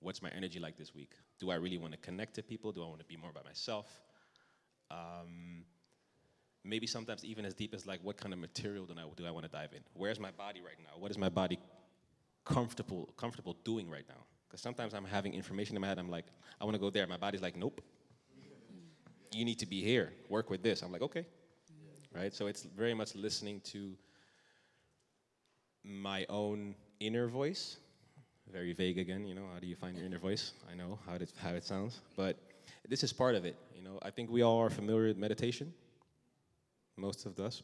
What's my energy like this week? Do I really want to connect to people? Do I want to be more by myself? Maybe sometimes even as deep as like, what kind of material do I want to dive in? Where's my body right now? What is my body comfortable doing right now? Because sometimes I'm having information in my head. I'm like, I want to go there. My body's like, nope. You need to be here. Work with this. I'm like, okay. Right? So it's very much listening to my own inner voice. Very vague again, you know. How do you find your inner voice? I know how it sounds. But this is part of it, you know. I think we all are familiar with meditation. Most of us,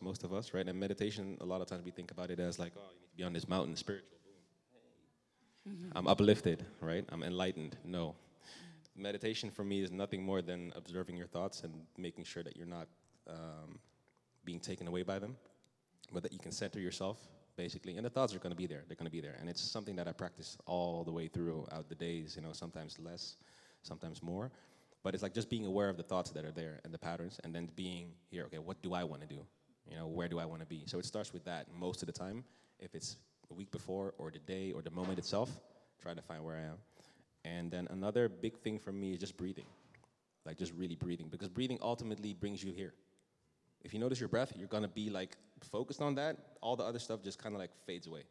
right? And meditation, a lot of times we think about it as like, oh, you need to be on this mountain, spiritual. I'm uplifted, right? I'm enlightened. No. Meditation for me is nothing more than observing your thoughts and making sure that you're not being taken away by them, but that you can center yourself, basically. And the thoughts are going to be there. They're going to be there. And it's something that I practice all the way throughout the days, you know, sometimes less, sometimes more. But it's like just being aware of the thoughts that are there and the patterns, and then being here, okay, what do I want to do? You know, where do I want to be? So it starts with that most of the time. If it's the week before or the day or the moment itself, try to find where I am. And then another big thing for me is just breathing, like just really breathing, because breathing ultimately brings you here. If you notice your breath, you're gonna be like focused on that. All the other stuff just kind of like fades away.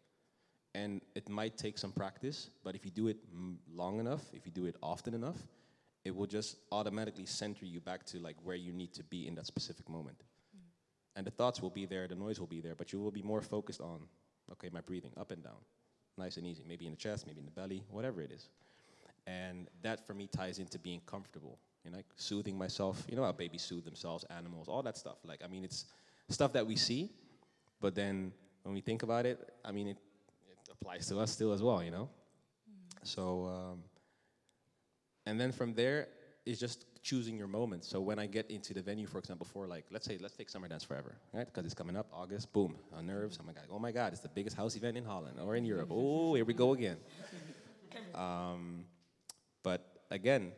And it might take some practice, but if you do it long enough, if you do it often enough, it will just automatically center you back to like where you need to be in that specific moment. And the thoughts will be there, the noise will be there, but you will be more focused on, okay, my breathing, up and down, nice and easy, maybe in the chest, maybe in the belly, whatever it is. And that for me ties into being comfortable, you know, like soothing myself. You know how babies soothe themselves, animals, all that stuff. Like, I mean, it's stuff that we see, but then when we think about it, I mean, it applies to us still as well, you know? So, and then from there, it's just choosing your moments. So when I get into the venue, for example, for like, let's take Summer Dance Forever, right? Because it's coming up, August, boom, on Nerves. I'm like, oh my God, it's the biggest house event in Holland or in Europe. Oh, here we go again. But again,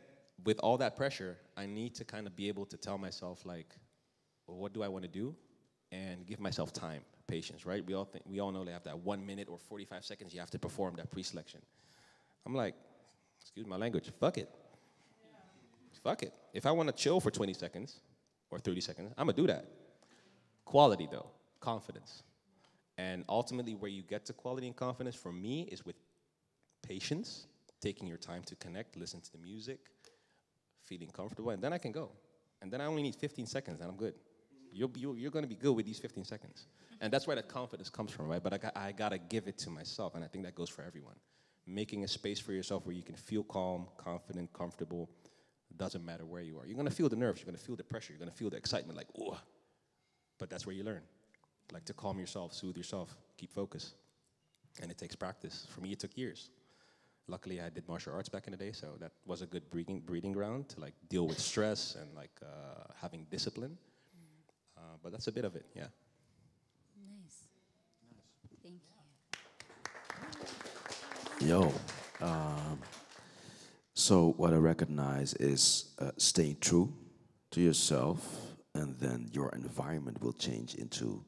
with all that pressure, I need to kind of be able to tell myself like, well, what do I want to do? And give myself time, patience, right? We all know they have that 1 minute or 45 seconds you have to perform that pre-selection. I'm like, excuse my language, fuck it. Fuck it. If I want to chill for 20 seconds or 30 seconds, I'm gonna do that. Quality though, confidence. And ultimately where you get to quality and confidence for me is with patience, taking your time to connect, listen to the music, feeling comfortable, and then I can go. And then I only need 15 seconds, and I'm good. You're going to be good with these 15 seconds. And that's where that confidence comes from, right? But I got to give it to myself, and I think that goes for everyone. Making a space for yourself where you can feel calm, confident, comfortable. Doesn't matter where you are. You're going to feel the nerves. You're going to feel the pressure. You're going to feel the excitement, like, ooh. But that's where you learn. Like to calm yourself, soothe yourself, keep focus. And it takes practice. For me, it took years. Luckily, I did martial arts back in the day, so that was a good breeding ground to like deal with stress and like having discipline. But that's a bit of it, yeah. Nice. Thank you. Yo, so what I recognize is staying true to yourself, and then your environment will change into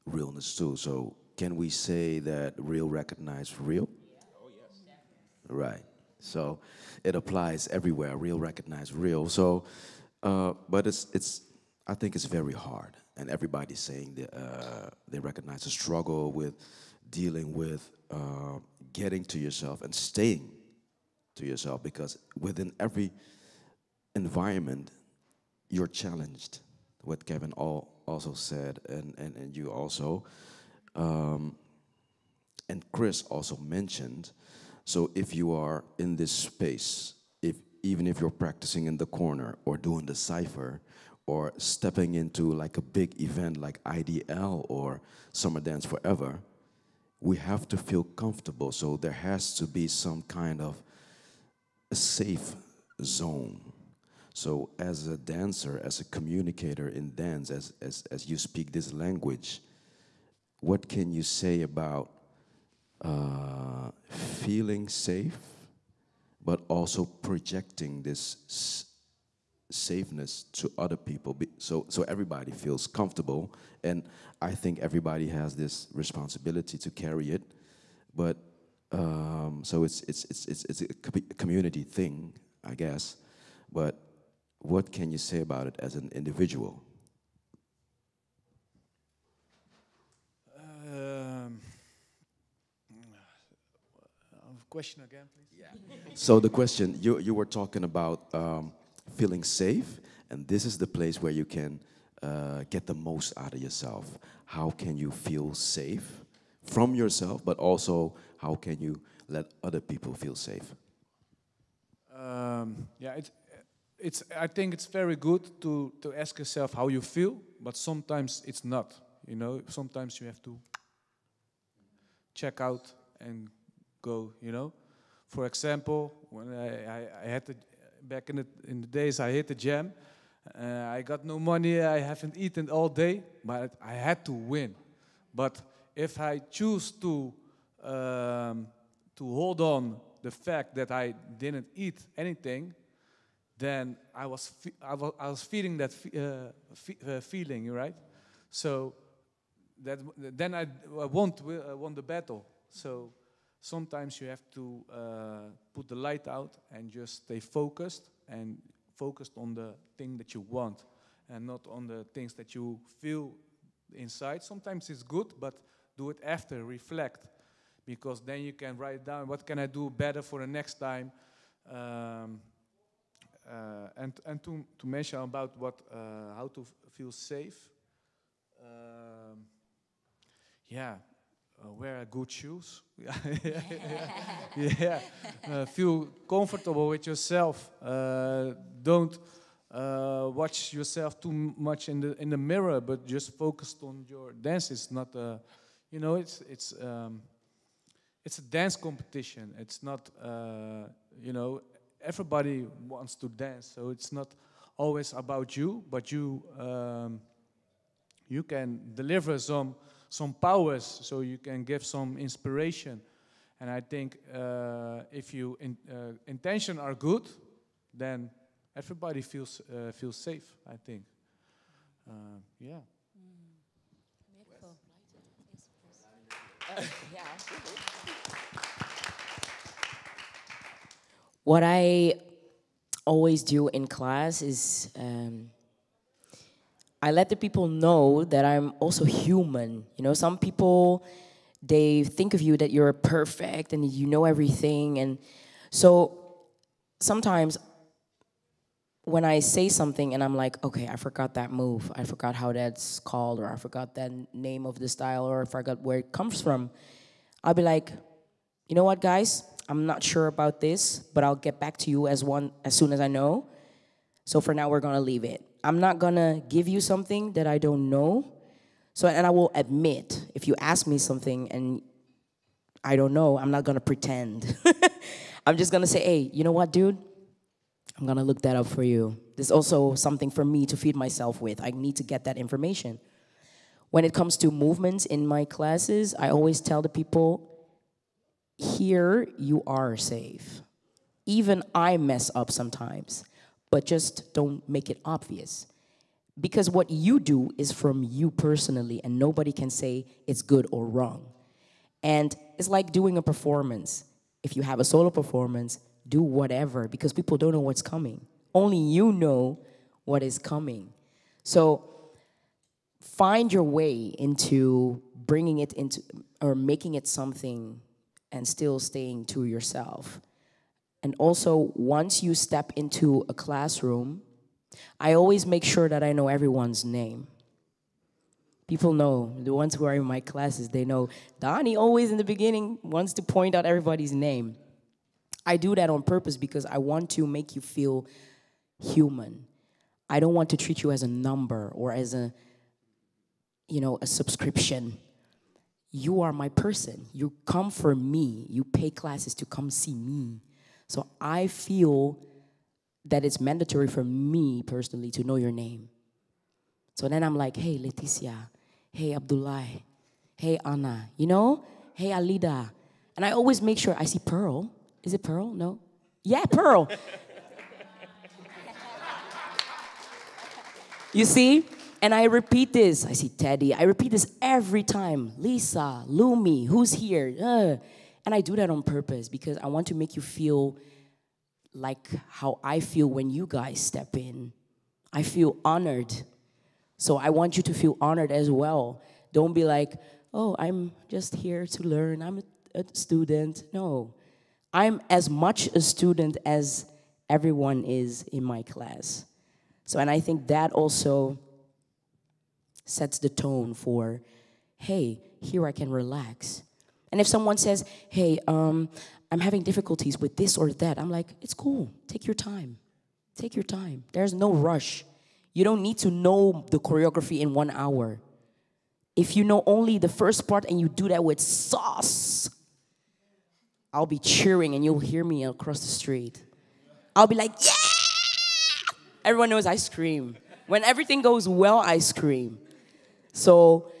realness too. So can we say that real recognize real? Right. So it applies everywhere. Real recognize real. So, but it's I think it's very hard, and everybody's saying they recognize the struggle with dealing with getting to yourself and staying to yourself, because within every environment you're challenged. What Kevin also said, and you also, and Chris also mentioned. So if you are in this space, even if you're practicing in the corner or doing the cipher or stepping into like a big event like IDL or Summer Dance Forever, we have to feel comfortable. So there has to be some kind of a safe zone. So as a dancer, as a communicator in dance, as you speak this language, what can you say about feeling safe, but also projecting this safeness to other people, so everybody feels comfortable? And I think everybody has this responsibility to carry it, but so it's a community thing, I guess. But what can you say about it as an individual? Question again, please. Yeah. So the question, you were talking about feeling safe, and this is the place where you can get the most out of yourself. How can you feel safe from yourself, but also how can you let other people feel safe? Yeah, it's. I think it's very good to ask yourself how you feel, but sometimes it's not. You know, sometimes you have to check out and go. You know, for example, when I had to, back in the days I hit the jam, I got no money. I haven't eaten all day, but I had to win. But if I choose to hold on the fact that I didn't eat anything, then I was feeling that feeling, right? So then I won the battle. So sometimes you have to put the light out and just stay focused on the thing that you want, and not on the things that you feel inside. Sometimes it's good, but do it after, reflect, because then you can write down what can I do better for the next time. And to mention about how to feel safe. Wear good shoes. Yeah, feel comfortable with yourself. Don't watch yourself too much in the mirror, but just focus on your dance. It's not it's a dance competition. It's not everybody wants to dance, so it's not always about you, but you can deliver some powers, so you can give some inspiration. And I think if you intention are good, then everybody feels safe, I think. Yeah. Beautiful. What I always do in class is I let the people know that I'm also human. You know, some people, they think of you that you're perfect and you know everything. And so sometimes when I say something and I'm like, okay, I forgot that move, I forgot how that's called, or I forgot that name of the style, or I forgot where it comes from, I'll be like, you know what, guys? I'm not sure about this, but I'll get back to you as soon as I know. So for now, we're gonna leave it. I'm not gonna give you something that I don't know. So, and I will admit, if you ask me something and I don't know, I'm not gonna pretend. I'm just gonna say, hey, you know what, dude? I'm gonna look that up for you. There's also something for me to feed myself with. I need to get that information. When it comes to movements in my classes, I always tell the people, here you are safe. Even I mess up sometimes, but just don't make it obvious. Because what you do is from you personally, and nobody can say it's good or wrong. And it's like doing a performance. If you have a solo performance, do whatever, because people don't know what's coming. Only you know what is coming. So find your way into bringing it into or making it something and still staying to yourself. And also, once you step into a classroom, I always make sure that I know everyone's name. People know, the ones who are in my classes, they know Donnie always in the beginning wants to point out everybody's name. I do that on purpose because I want to make you feel human. I don't want to treat you as a number or as a subscription. You are my person. You come for me. You pay classes to come see me. So I feel that it's mandatory for me personally to know your name. So then I'm like, hey, Leticia. Hey, Abdullah. Hey, Anna. Hey, Alida. And I always make sure I see Pearl. Is it Pearl? No? Yeah, Pearl. You see? And I repeat this. I see Teddy. I repeat this every time. Lisa, Lumi, who's here? And I do that on purpose because I want to make you feel like how I feel when you guys step in. I feel honored. So I want you to feel honored as well. Don't be like, oh, I'm just here to learn. I'm a student. No. I'm as much a student as everyone is in my class. So, and I think that also sets the tone for, hey, here I can relax. And if someone says, hey, I'm having difficulties with this or that, I'm like, it's cool. Take your time. Take your time. There's no rush. You don't need to know the choreography in 1 hour. If you know only the first part and you do that with sauce, I'll be cheering and you'll hear me across the street. I'll be like, yeah! Everyone knows I scream. When everything goes well, I scream. So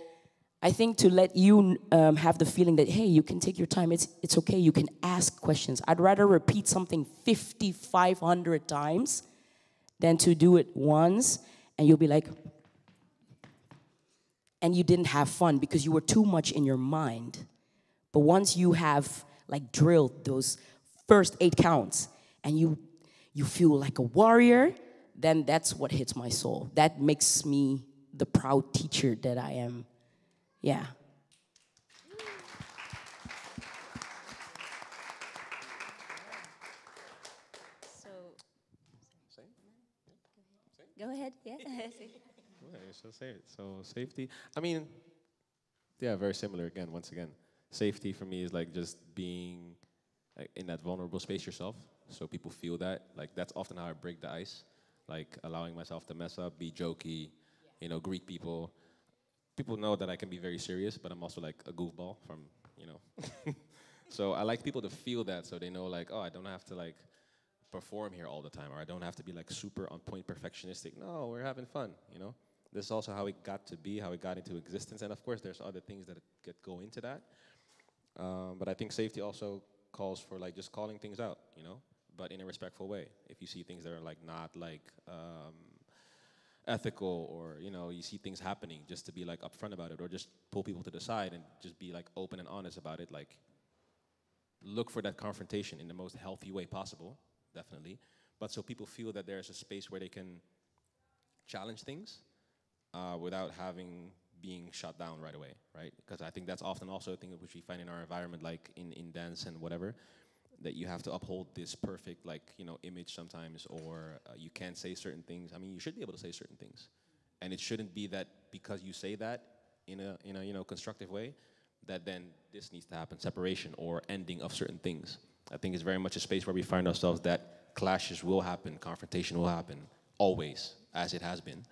I think to let you have the feeling that, hey, you can take your time. It's okay. You can ask questions. I'd rather repeat something 5,500 times than to do it once and you'll be like, and you didn't have fun because you were too much in your mind. But once you have like drilled those first 8 counts and you feel like a warrior, then that's what hits my soul. That makes me the proud teacher that I am. Yeah. So, go ahead. Yeah. Yeah, so safety. I mean, yeah, very similar again, once again. Safety for me is like just being like, in that vulnerable space yourself. So people feel that. Like that's often how I break the ice. Like allowing myself to mess up, be jokey, greet people. People know that I can be very serious, but I'm also like a goofball from. So I like people to feel that so they know like, oh, I don't have to like perform here all the time, or I don't have to be like super on point perfectionistic. No, we're having fun. This is also how it got to be, how it got into existence, and of course there's other things that go into that. But I think safety also calls for like just calling things out, but in a respectful way. If you see things that are like not like ethical, or you see things happening, just to be like upfront about it, or just pull people to the side and just be like open and honest about it. Like look for that confrontation in the most healthy way possible, definitely. But so people feel that there's a space where they can challenge things without being shut down right away, right? Because I think that's often also a thing which we find in our environment, like in dance and whatever, that you have to uphold this perfect image sometimes, or you can't say certain things. I mean, you should be able to say certain things, and it shouldn't be that because you say that in a constructive way, that then this needs to happen, separation or ending of certain things. I think it's very much a space where we find ourselves that clashes will happen, confrontation will happen, always, as it has been.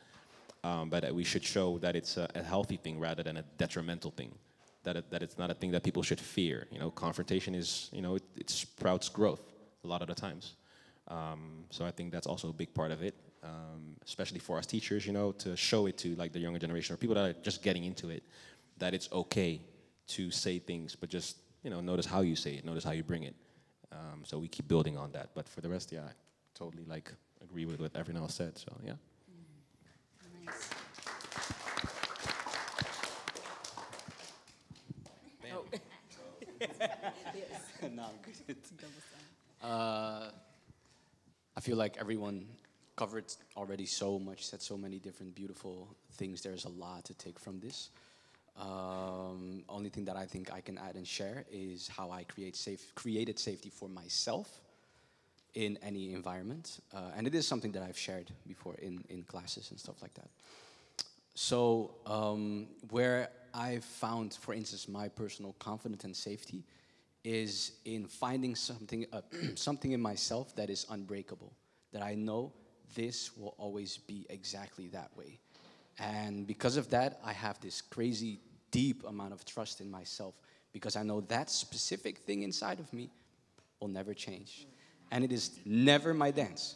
But we should show that it's a healthy thing rather than a detrimental thing. That it's not a thing that people should fear. Confrontation is, it sprouts growth a lot of the times. So I think that's also a big part of it, especially for us teachers, to show it to like the younger generation or people that are just getting into it, that it's okay to say things, but just, notice how you say it, notice how you bring it. So we keep building on that. But for the rest, yeah, I totally like agree with what everyone else said. So yeah. Nice. No, I'm good. I feel like everyone covered already so much, said so many different beautiful things. There's a lot to take from this. Only thing that I think I can add and share is how I created safety for myself in any environment. And it is something that I've shared before in classes and stuff like that. So where I found, for instance, my personal confidence and safety is in finding something, something in myself that is unbreakable, that I know this will always be exactly that way. And because of that, I have this crazy, deep amount of trust in myself, because I know that specific thing inside of me will never change. And it is never my dance.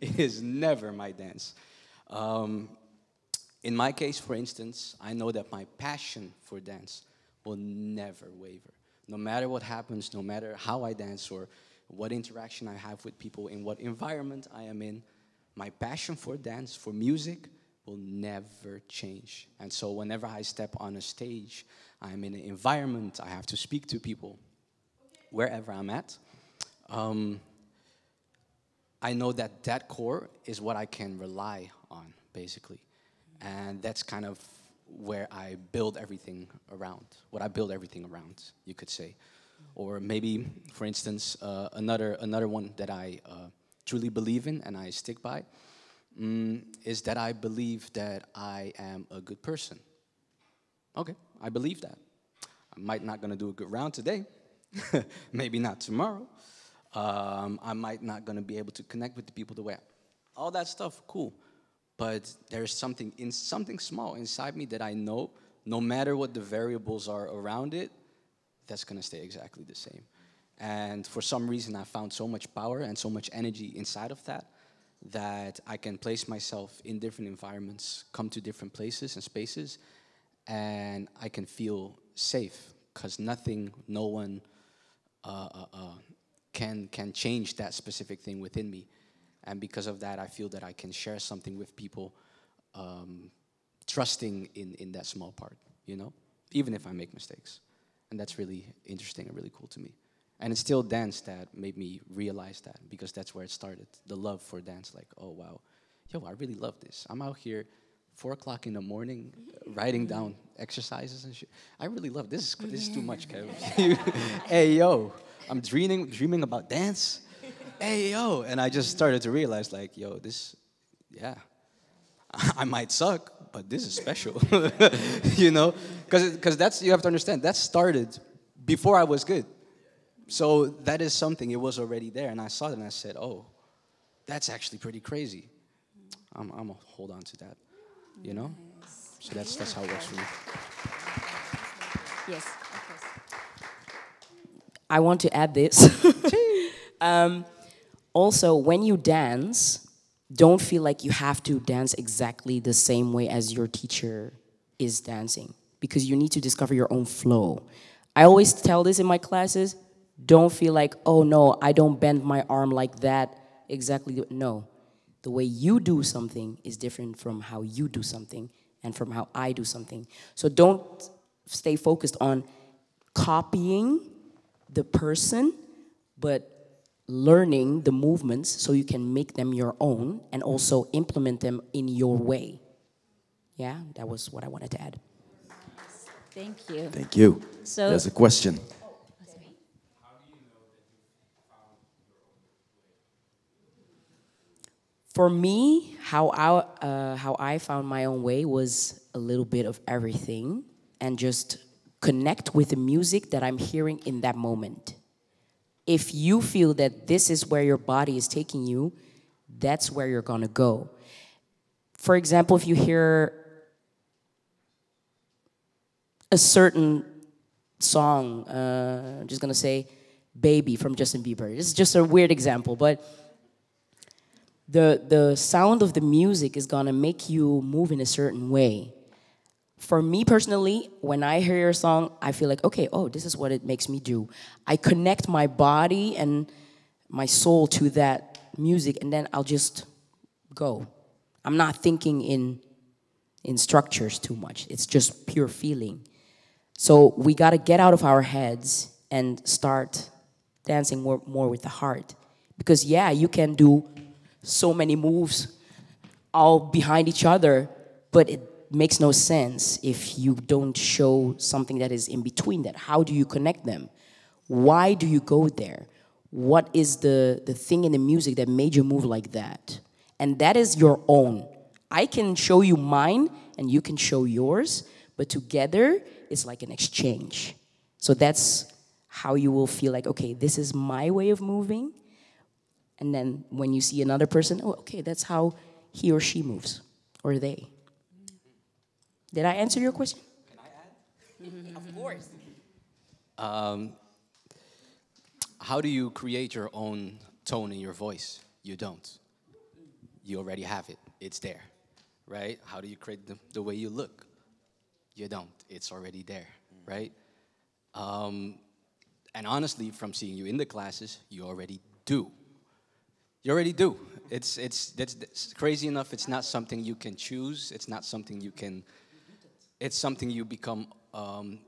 It is never my dance. In my case, for instance, I know that my passion for dance will never waver. No matter what happens, no matter how I dance or what interaction I have with people, in what environment I am in, my passion for dance, for music, will never change. And so whenever I step on a stage, I'm in an environment, I have to speak to people, wherever I'm at, I know that that core is what I can rely on, basically. And that's kind of where I build everything around, what I build everything around, you could say. Or maybe, for instance, another one that I truly believe in and I stick by is that I believe that I am a good person. Okay, I believe that. I might not gonna do a good round today, maybe not tomorrow. I might not gonna be able to connect with the people the way all that stuff, cool. But there's something small inside me that I know, no matter what the variables are around it, that's gonna stay exactly the same. And for some reason, I found so much power and so much energy inside of that, that I can place myself in different environments, come to different places and spaces, and I can feel safe, because nothing, no one can change that specific thing within me. And because of that, I feel that I can share something with people, trusting in that small part, you know, even if I make mistakes. And that's really interesting and really cool to me. And it's still dance that made me realize that, because that's where it started. The love for dance, like, oh, wow, yo, I really love this. I'm out here 4 o'clock in the morning writing down exercises and shit. I really love this. This is too much, Kev. Hey, yo, I'm dreaming about dance. Hey, yo. And I just started to realize, like, yo, this, yeah, I might suck, but this is special, you know? Because that's, you have to understand, that started before I was good. So that is something, it was already there. And I saw it and I said, oh, that's actually pretty crazy. I'm going to hold on to that, you know? So that's how it works for me. Yes, of course. I want to add this. Also, when you dance, don't feel like you have to dance exactly the same way as your teacher is dancing, because you need to discover your own flow. I always tell this in my classes, don't feel like, oh no, I don't bend my arm like that exactly. No, the way you do something is different from how you do something and from how I do something. So don't stay focused on copying the person, but learning the movements so you can make them your own and also implement them in your way. Yeah, that was what I wanted to add. Thank you. Thank you. So- There's a question. For me, how I found my own way was a little bit of everything, and just connect with the music that I'm hearing in that moment. If you feel that this is where your body is taking you, that's where you're gonna go. For example, if you hear a certain song, I'm just gonna say Baby from Justin Bieber. This is just a weird example, but the sound of the music is gonna make you move in a certain way. For me personally, when I hear a song, I feel like, okay, oh, this is what it makes me do. I connect my body and my soul to that music, and then I'll just go. I'm not thinking in structures too much. It's just pure feeling. So we gotta get out of our heads and start dancing more with the heart. Because yeah, you can do so many moves all behind each other, but it makes no sense if you don't show something that is in between that. How do you connect them? Why do you go there? What is the thing in the music that made you move like that? And that is your own. I can show you mine and you can show yours, but together it's like an exchange. So that's how you will feel like, okay, this is my way of moving. And then when you see another person, oh, okay, that's how he or she moves, or they. Did I answer your question? Can I add? Of course. How do you create your own tone in your voice? You don't. You already have it. It's there, right? How do you create the way you look? You don't. It's already there, right? And honestly, from seeing you in the classes, you already do. You already do. That's crazy enough. It's not something you can choose. It's not something you can. It's something you become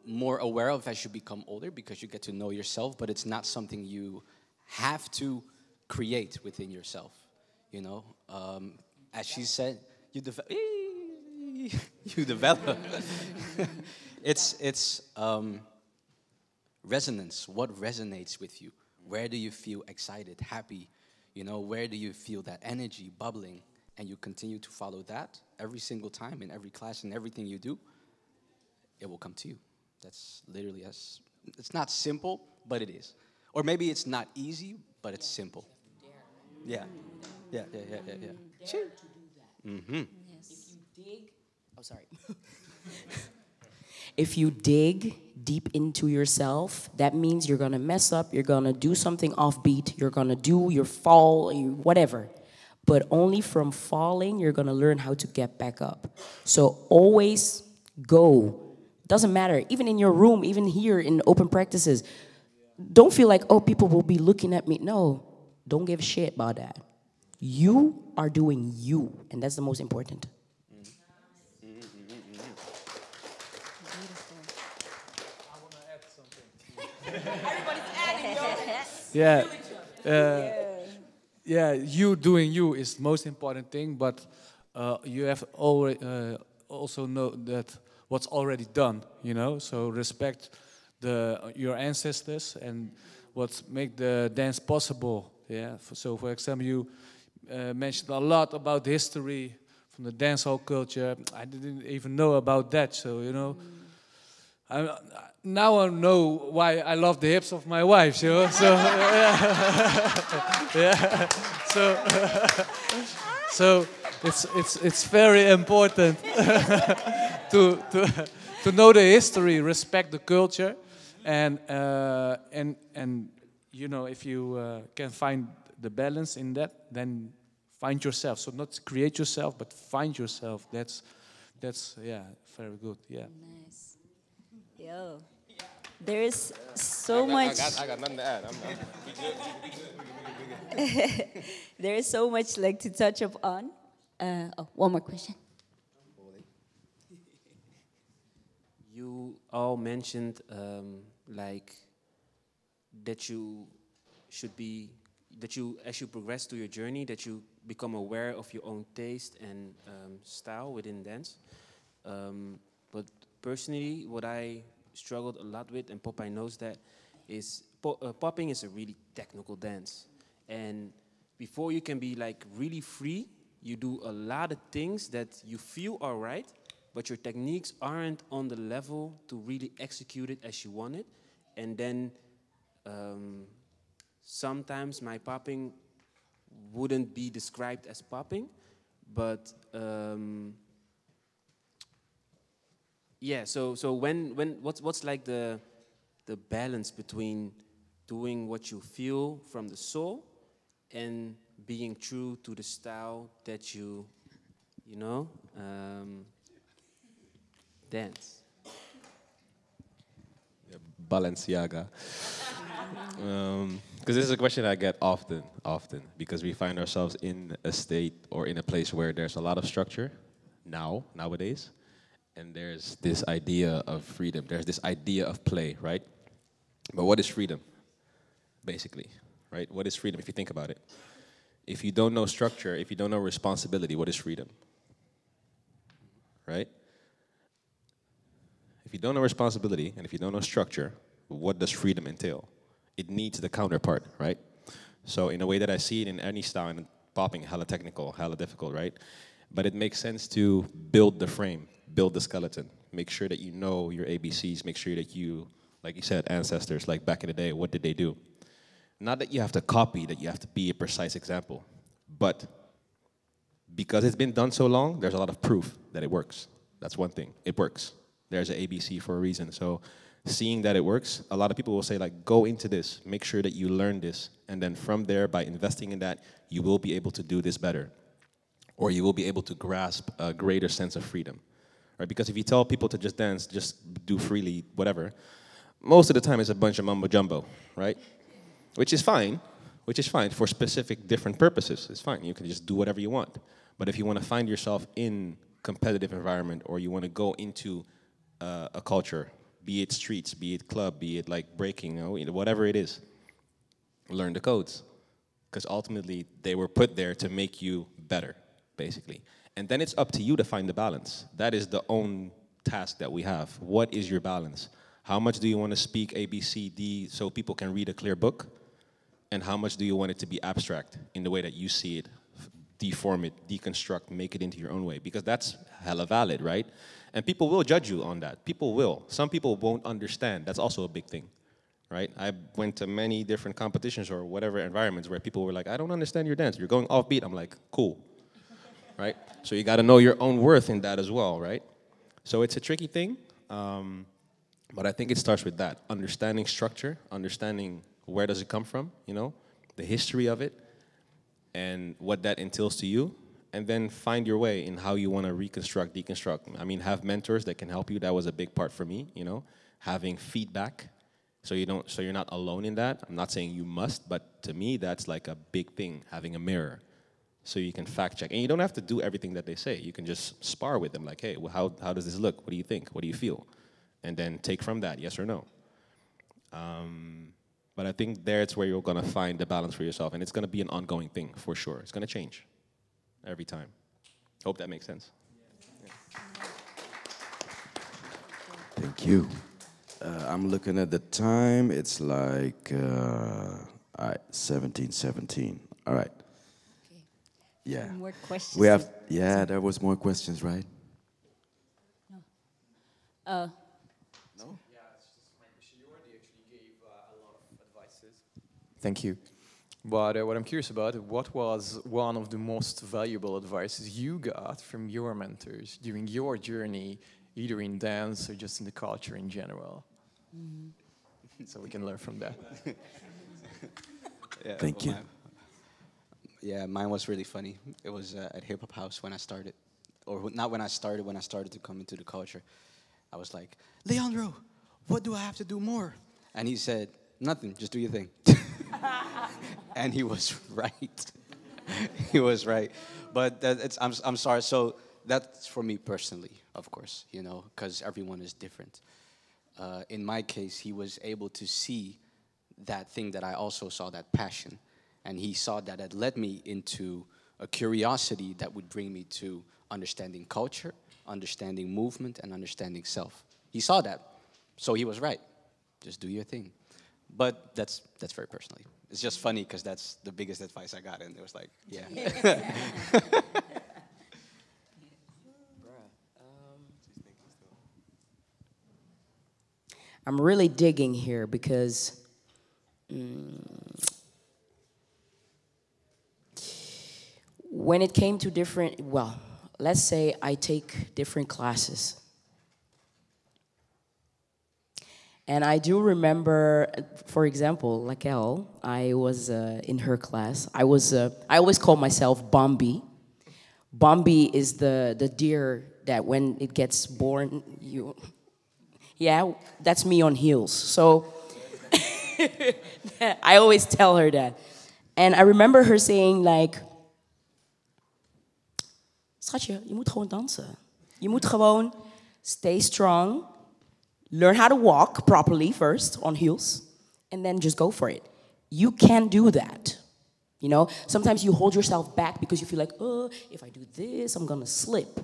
more aware of as you become older because you get to know yourself. But it's not something you have to create within yourself. You know, as she said, you develop. You develop. It's resonance. What resonates with you? Where do you feel excited, happy? You know, where do you feel that energy bubbling? And you continue to follow that every single time in every class and everything you do, it will come to you. That's literally as, it's not simple, but it is. Or maybe it's not easy, but it's simple. Yeah. Yeah. Dare to do that. Mm-hmm. Yes. If you dig, oh, sorry. If you dig deep into yourself, that means you're gonna mess up, you're gonna do something offbeat, you're gonna do your fall, whatever. But only from falling, you're gonna learn how to get back up. So always go. Doesn't matter, even in your room, even here in open practices. Don't feel like, oh, people will be looking at me. No, don't give a shit about that. You are doing you, and that's the most important. Yeah. Yeah, you doing you is the most important thing, but you have already also know that what's already done, you know? So respect your ancestors and what make the dance possible. Yeah. So for example, you mentioned a lot about the history from the dancehall culture. I didn't even know about that. So, you know, now I know why I love the hips of my wife, you know? So, yeah. So it's very important to know the history, respect the culture, and you know, if you can find the balance in that, then find yourself. So not create yourself, but find yourself. That's yeah, very good. Yeah. Nice. Yo, there is so much. I got nothing to add. There is so much like to touch up on. One more question. You all mentioned like that you should be, that you, as you progress through your journey, that you become aware of your own taste and style within dance. But personally, what I struggled a lot with, and Popeye knows that, is popping is a really technical dance. And before you can be like really free, you do a lot of things that you feel are right, but your techniques aren't on the level to really execute it as you want it. And then sometimes my popping wouldn't be described as popping, but yeah. So when what's like the balance between doing what you feel from the soul and being true to the style that you know, dance. Balenciaga. Because this is a question I get often, because we find ourselves in a state or in a place where there's a lot of structure nowadays, and there's this idea of freedom. There's this idea of play, right? But what is freedom, basically, right? What is freedom if you think about it? If you don't know structure, if you don't know responsibility, what is freedom? Right? If you don't know responsibility and if you don't know structure, what does freedom entail? It needs the counterpart, right? So in a way that I see it in any style, and popping, hella technical, hella difficult, right? But it makes sense to build the frame, build the skeleton, make sure that you know your ABCs, make sure that you, like you said, ancestors, like back in the day, what did they do? Not that you have to copy, that you have to be a precise example, but because it's been done so long, there's a lot of proof that it works. That's one thing, it works. There's an ABC for a reason. So seeing that it works, a lot of people will say like, go into this, make sure that you learn this, and then from there, by investing in that, you will be able to do this better. Or you will be able to grasp a greater sense of freedom. Right? Because if you tell people to just dance, just do freely, whatever, most of the time it's a bunch of mumbo jumbo, right? Which is fine for specific different purposes. It's fine, you can just do whatever you want. But if you want to find yourself in competitive environment or you want to go into a culture, be it streets, be it club, be it like breaking, you know, whatever it is, learn the codes. Because ultimately they were put there to make you better, basically. And then it's up to you to find the balance. That is the own task that we have. What is your balance? How much do you want to speak A, B, C, D so people can read a clear book? And how much do you want it to be abstract in the way that you see it, deform it, deconstruct, make it into your own way? Because that's hella valid, right? And people will judge you on that. People will. Some people won't understand. That's also a big thing, right? I went to many different competitions or whatever environments where people were like, I don't understand your dance. You're going offbeat. I'm like, cool, right? So you got to know your own worth in that as well, right? So it's a tricky thing, but I think it starts with that. Understanding structure, understanding where does it come from, you know, the history of it, and what that entails to you. And then find your way in how you want to reconstruct, deconstruct. I mean, have mentors that can help you. That was a big part for me, you know, having feedback, so you're not alone in that. I'm not saying you must, but to me, that's like a big thing, having a mirror, so you can fact check. And you don't have to do everything that they say. You can just spar with them, like, hey, well, how does this look? What do you think? What do you feel? And then take from that, yes or no. But I think it's where you're gonna find the balance for yourself, and it's gonna be an ongoing thing for sure. It's gonna change. Every time. Hope that makes sense. Thank you. I'm looking at the time. It's like, all right, 17:17. All right. Okay. Yeah. Some more questions. We have, yeah, there was more questions, right? No. No? Yeah, it's just my question. You already actually gave a lot of advices. Thank you. But what I'm curious about, what was one of the most valuable advices you got from your mentors during your journey, either in dance or just in the culture in general? Mm-hmm. So we can learn from that. Yeah, Thank you. Mine was really funny. It was at Hip Hop House when I started. Or not when I started to come into the culture. I was like, Leandro, what do I have to do more? And he said, nothing, just do your thing. And he was right. He was right. But I'm sorry. So that's for me personally, of course, you know, because everyone is different. In my case, he was able to see that thing that I also saw, that passion. And he saw that it led me into a curiosity that would bring me to understanding culture, understanding movement, and understanding self. He saw that. So he was right. Just do your thing. But that's very personally. It's just funny because that's the biggest advice I got, and it was like, yeah. I'm really digging here because when it came to different, well, let's say I take different classes. And I do remember, for example, Laquelle, I was in her class. I always call myself Bombi. Bombi is the deer that when it gets born, yeah, that's me on heels. So I always tell her that. And I remember her saying like, schatje, je moet gewoon dansen. Je moet gewoon stay strong. Learn how to walk properly first on heels, and then just go for it. You can do that. You know, sometimes you hold yourself back because you feel like, oh, if I do this, I'm gonna slip.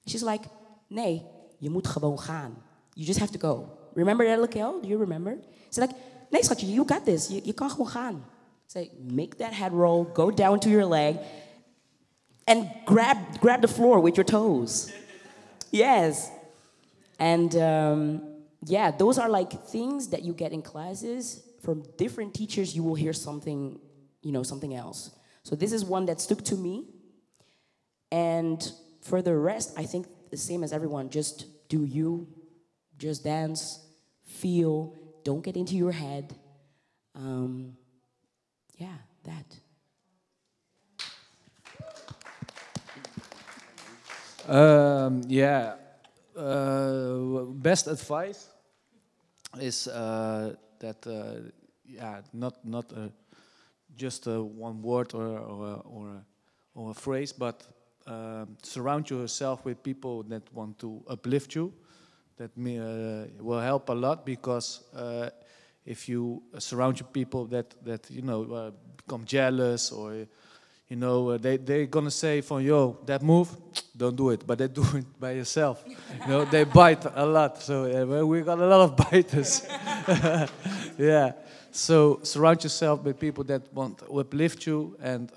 She's like, nee, je moet gewoon gaan. You just have to go. Remember that little girl? Do you remember? She's like, nee schatje, you got this. Je kan gewoon gaan. Say, make that head roll, go down to your leg, and grab the floor with your toes. Yes. And yeah, those are like things that you get in classes. From different teachers, you will hear something, you know, something else. So this is one that stuck to me. And for the rest, I think the same as everyone. Just do you, just dance, feel, don't get into your head. Yeah, that. Yeah, best advice is that yeah, not just one word or a phrase, but surround yourself with people that want to uplift you. That will help a lot, because if you surround your people that you know become jealous, or you know they're gonna say from yo, that move, don't do it, but they do it by yourself. You know, they bite a lot, so we got a lot of biters. Yeah, so surround yourself with people that want to uplift you and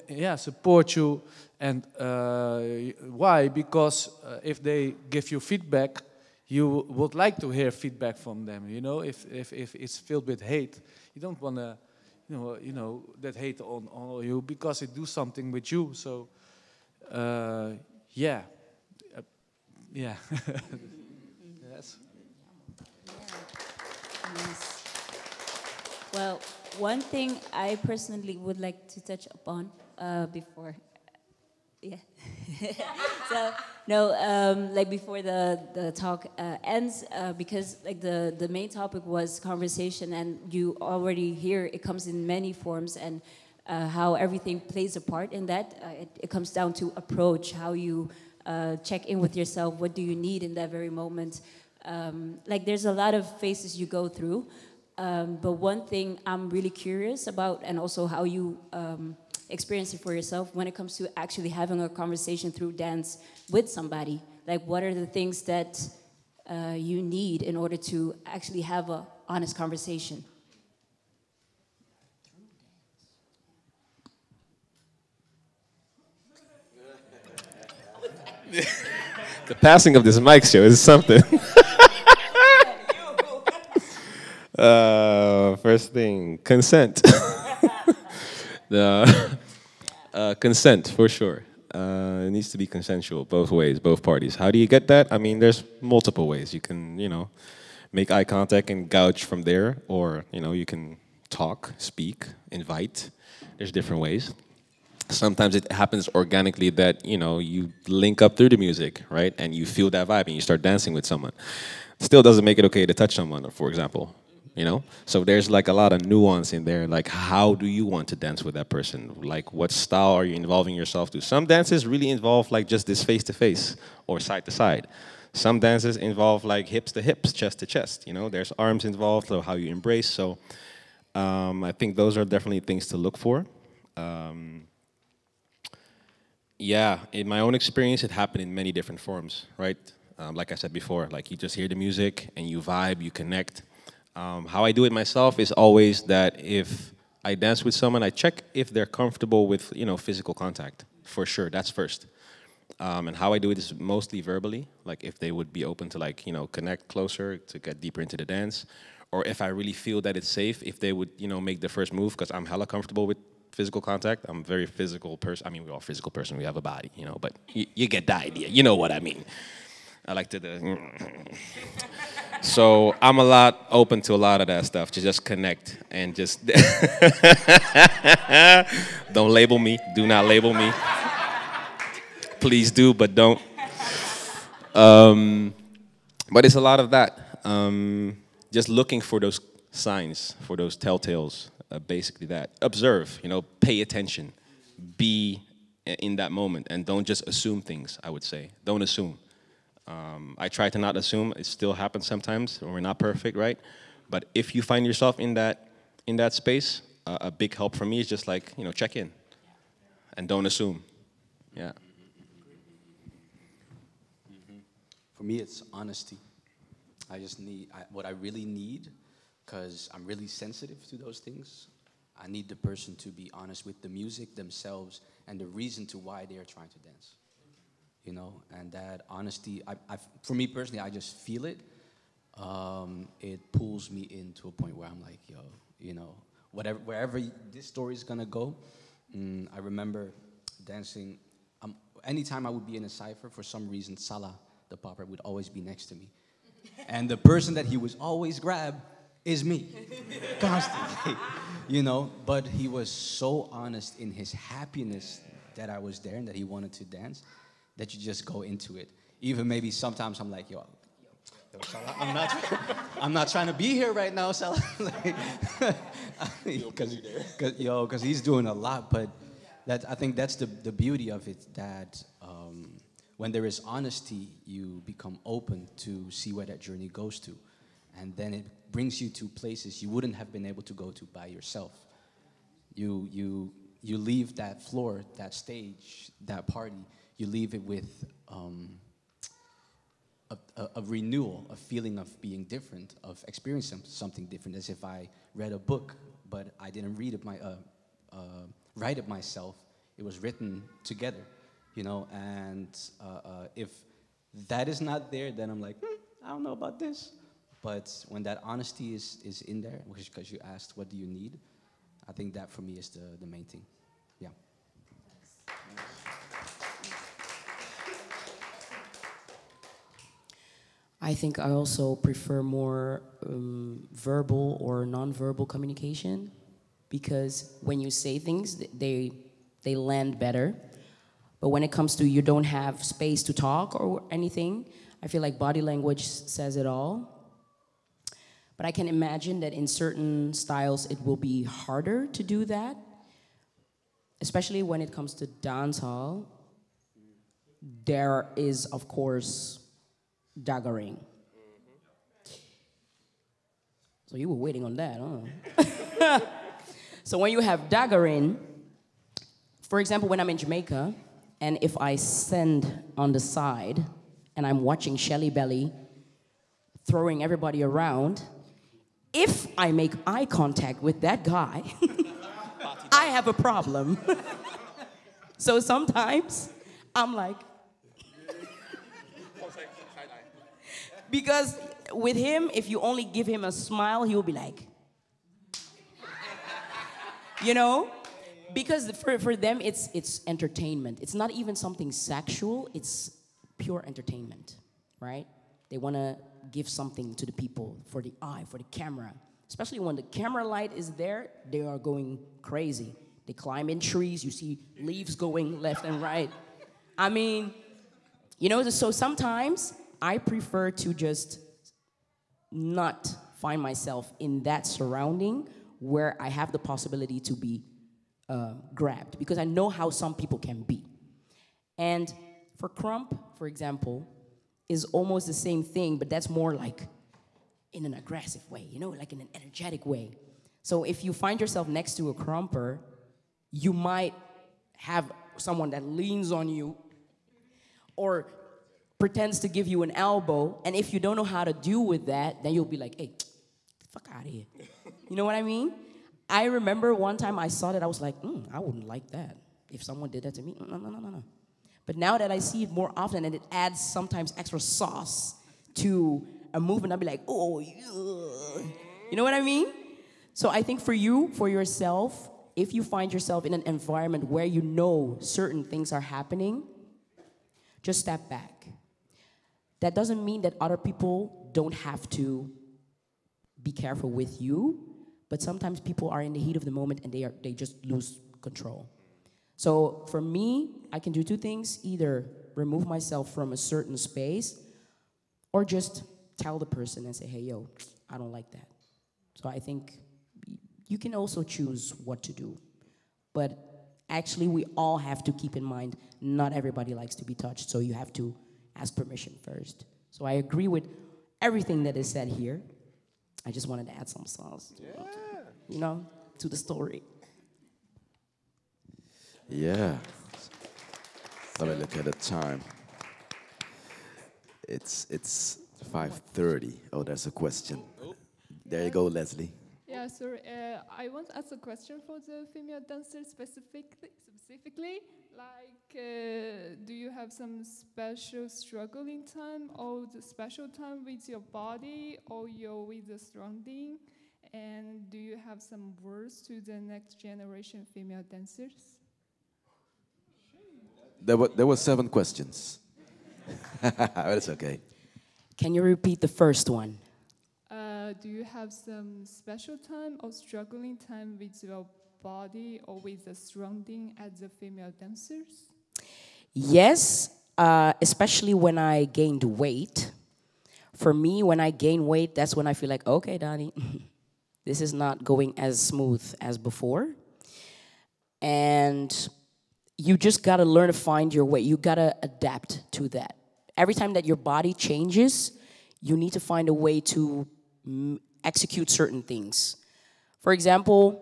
yeah, support you. And why? Because if they give you feedback, you would like to hear feedback from them. You know, if it's filled with hate, you don't want to, you know that hate on you, because it do something with you. So, yeah, yeah. Yes. Yes. Well, one thing I personally would like to touch upon before. Yeah. So no, like before the talk ends, because like the main topic was conversation, and you already hear it comes in many forms, and how everything plays a part in that. It comes down to approach, how you check in with yourself. What do you need in that very moment? Like there's a lot of phases you go through, but one thing I'm really curious about, and also how you experience it for yourself when it comes to actually having a conversation through dance with somebody. Like, what are the things that you need in order to actually have an honest conversation? The passing of this mic show is something. First thing, consent. Consent, for sure. It needs to be consensual, both ways, both parties. How do you get that? I mean, there's multiple ways. You can, you know, make eye contact and gouge from there, or, you know, you can talk, speak, invite. There's different ways. Sometimes it happens organically that, you know, you link up through the music, right? And you feel that vibe and you start dancing with someone. Still doesn't make it okay to touch someone, for example. You know, so there's like a lot of nuance in there. Like, how do you want to dance with that person? Like, what style are you involving yourself to? Some dances really involve like just this face to face or side to side. Some dances involve like hips to hips, chest to chest. You know, there's arms involved, so how you embrace. So I think those are definitely things to look for. Yeah, in my own experience, it happened in many different forms, right? Like I said before, like you just hear the music and you vibe, you connect. How I do it myself is always that if I dance with someone, I check if they're comfortable with, you know, physical contact. For sure, that's first. And how I do it is mostly verbally, like if they would be open to, like, you know, connect closer, to get deeper into the dance. Or if I really feel that it's safe, if they would, you know, make the first move, because I'm hella comfortable with physical contact. I'm a very physical person. I mean, we're all physical person, we have a body, you know, but you get the idea. You know what I mean. I like to do. So I'm a lot open to a lot of that stuff, to just connect and just don't label me. Do not label me. Please do, but don't. But it's a lot of that. Just looking for those signs, for those telltales. Basically that. Observe, you know, pay attention. Be in that moment, and don't just assume things, I would say. Don't assume. I try to not assume. It still happens sometimes when we're not perfect, right? But if you find yourself in that space, a big help for me is just like, check in and don't assume. Yeah. For me, it's honesty. I just need what I really need, because I'm really sensitive to those things. I need the person to be honest with the music themselves and the reason to why they are trying to dance. And that honesty, for me personally, I just feel it. It pulls me into a point where I'm like, wherever this story is gonna go. I remember dancing. Anytime I would be in a cipher, for some reason, Salah, the popper, would always be next to me. And the person that he was always grab is me, constantly, But he was so honest in his happiness that I was there and that he wanted to dance, that you just go into it. Even maybe sometimes I'm like, yo, Salah, I'm not trying to be here right now, Salah. Because he's doing a lot. But I think that's the beauty of it, that when there is honesty, you become open to see where that journey goes to. And then it brings you to places you wouldn't have been able to go to by yourself. You leave that floor, that stage, that party, you leave it with a renewal, a feeling of being different, of experiencing something different, as if I read a book, but I didn't write it myself. It was written together, and if that is not there, then I'm like, I don't know about this. But when that honesty is in there, because you asked, what do you need? I think that for me is the main thing. Yeah. I think I also prefer more verbal or non-verbal communication, because when you say things, they land better. But when it comes to you don't have space to talk or anything, I feel like body language says it all. But I can imagine that in certain styles it will be harder to do that, especially when it comes to dancehall. There is, of course, daggering. So you were waiting on that, huh? So when you have daggering, for example, when I'm in Jamaica, and if I stand on the side and I'm watching Shelly Belly throwing everybody around, if I make eye contact with that guy, I have a problem. So sometimes I'm like, because with him, if you only give him a smile, he'll be like, because for them it's entertainment. It's not even something sexual, it's pure entertainment, right? They want to give something to the people, for the eye, for the camera. Especially when the camera light is there, they are going crazy. They climb in trees, you see leaves going left and right. I mean, so sometimes I prefer to just not find myself in that surrounding where I have the possibility to be grabbed, because I know how some people can be. And for Crump, for example, is almost the same thing, but that's more like in an aggressive way, like in an energetic way. So if you find yourself next to a Crumper, you might have someone that leans on you or pretends to give you an elbow, and if you don't know how to deal with that, then you'll be like, hey, get the fuck out of here. You know what I mean? I remember one time I saw that, I was like, I wouldn't like that. If someone did that to me, no. But now that I see it more often, and it adds sometimes extra sauce to a movement, I'll be like, oh, yeah. You know what I mean? So I think for you, for yourself, if you find yourself in an environment where you know certain things are happening, just step back. That doesn't mean that other people don't have to be careful with you, but sometimes people are in the heat of the moment and they just lose control. So for me, I can do two things: either remove myself from a certain space, or just tell the person and say, hey, yo, I don't like that. So I think you can also choose what to do. But actually, we all have to keep in mind, not everybody likes to be touched, so you have to ask permission first. So I agree with everything that is said here. I just wanted to add some sauce. Yeah. to the story. Yeah. Let me look at the time. It's 5:30. Oh, there's a question. There you go, Leslie. Yeah, sorry. I want to ask a question for the female dancers specifically. Like, do you have some special struggling time or the special time with your body or with the surrounding? And do you have some words to the next generation female dancers? There were 7 questions. But it's okay. Can you repeat the first one? Do you have some special time or struggling time with your body or with the surrounding as the female dancers? Yes, especially when I gained weight. For me, when I gain weight, that's when I feel like, okay, Donnie, this is not going as smooth as before. And you just got to learn to find your way. You got to adapt to that. Every time that your body changes, you need to find a way to execute certain things. For example,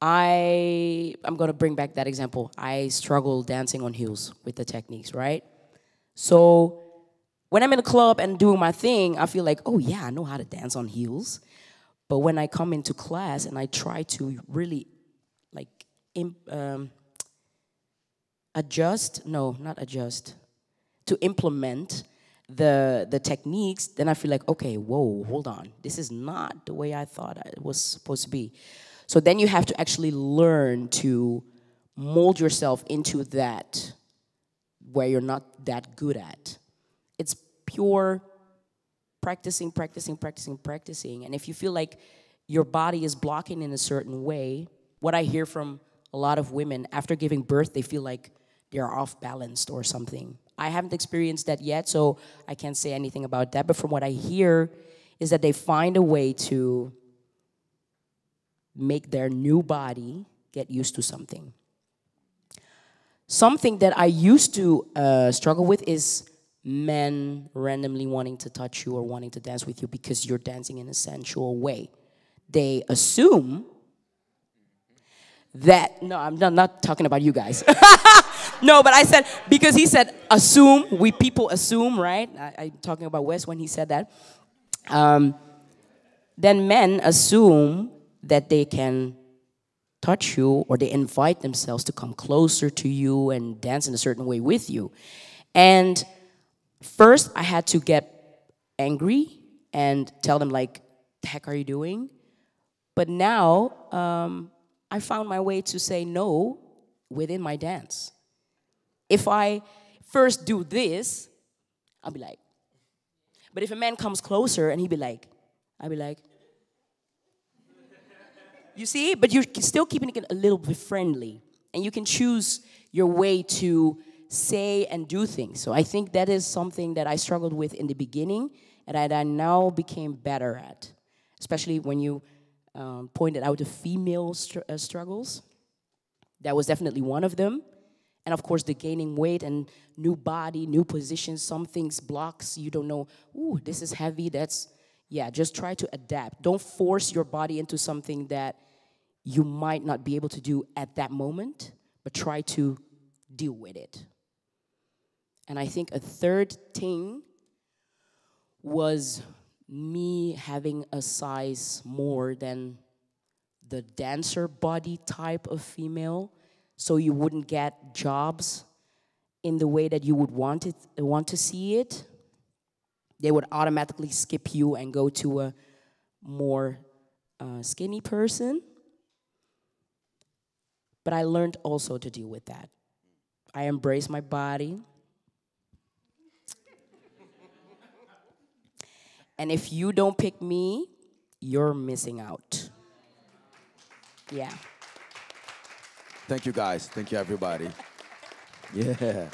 I'm going to bring back that example. I struggle dancing on heels with the techniques, right? So when I'm in a club and doing my thing, I feel like, oh yeah, I know how to dance on heels. But when I come into class and I try to really like to implement the techniques, then I feel like, okay, whoa, hold on. This is not the way I thought it was supposed to be. So then you have to actually learn to mold yourself into that where you're not that good at. It's pure practicing. And if you feel like your body is blocking in a certain way, what I hear from a lot of women, after giving birth, they feel like they're off balanced or something. I haven't experienced that yet, so I can't say anything about that. But from what I hear is that they find a way to make their new body get used to something. Something that I used to struggle with is men randomly wanting to touch you or wanting to dance with you because you're dancing in a sensual way. They assume that, no, I'm not talking about you guys. No, but I said, because he said assume, people assume, right? I'm talking about Wes when he said that. Then men assume that they can touch you or they invite themselves to come closer to you and dance in a certain way with you. And first I had to get angry and tell them like, the heck are you doing? But now I found my way to say no within my dance. If I first do this, I'll be like, but if a man comes closer and I'll be like, you see? But you're still keeping it a little bit friendly. And you can choose your way to say and do things. So I think that is something that I struggled with in the beginning and that I now became better at. Especially when you pointed out the female struggles. That was definitely one of them. And of course, the gaining weight and new body, new positions, some things blocks. You don't know, ooh, this is heavy. Just try to adapt. Don't force your body into something that you might not be able to do at that moment, but try to deal with it. And I think a third thing was me having a size more than the dancer body type of female. So you wouldn't get jobs in the way that you would want to see it. They would automatically skip you and go to a more skinny person. But I learned also to deal with that. I embrace my body. And if you don't pick me, you're missing out. Yeah. Thank you, guys. Thank you, everybody. Yeah.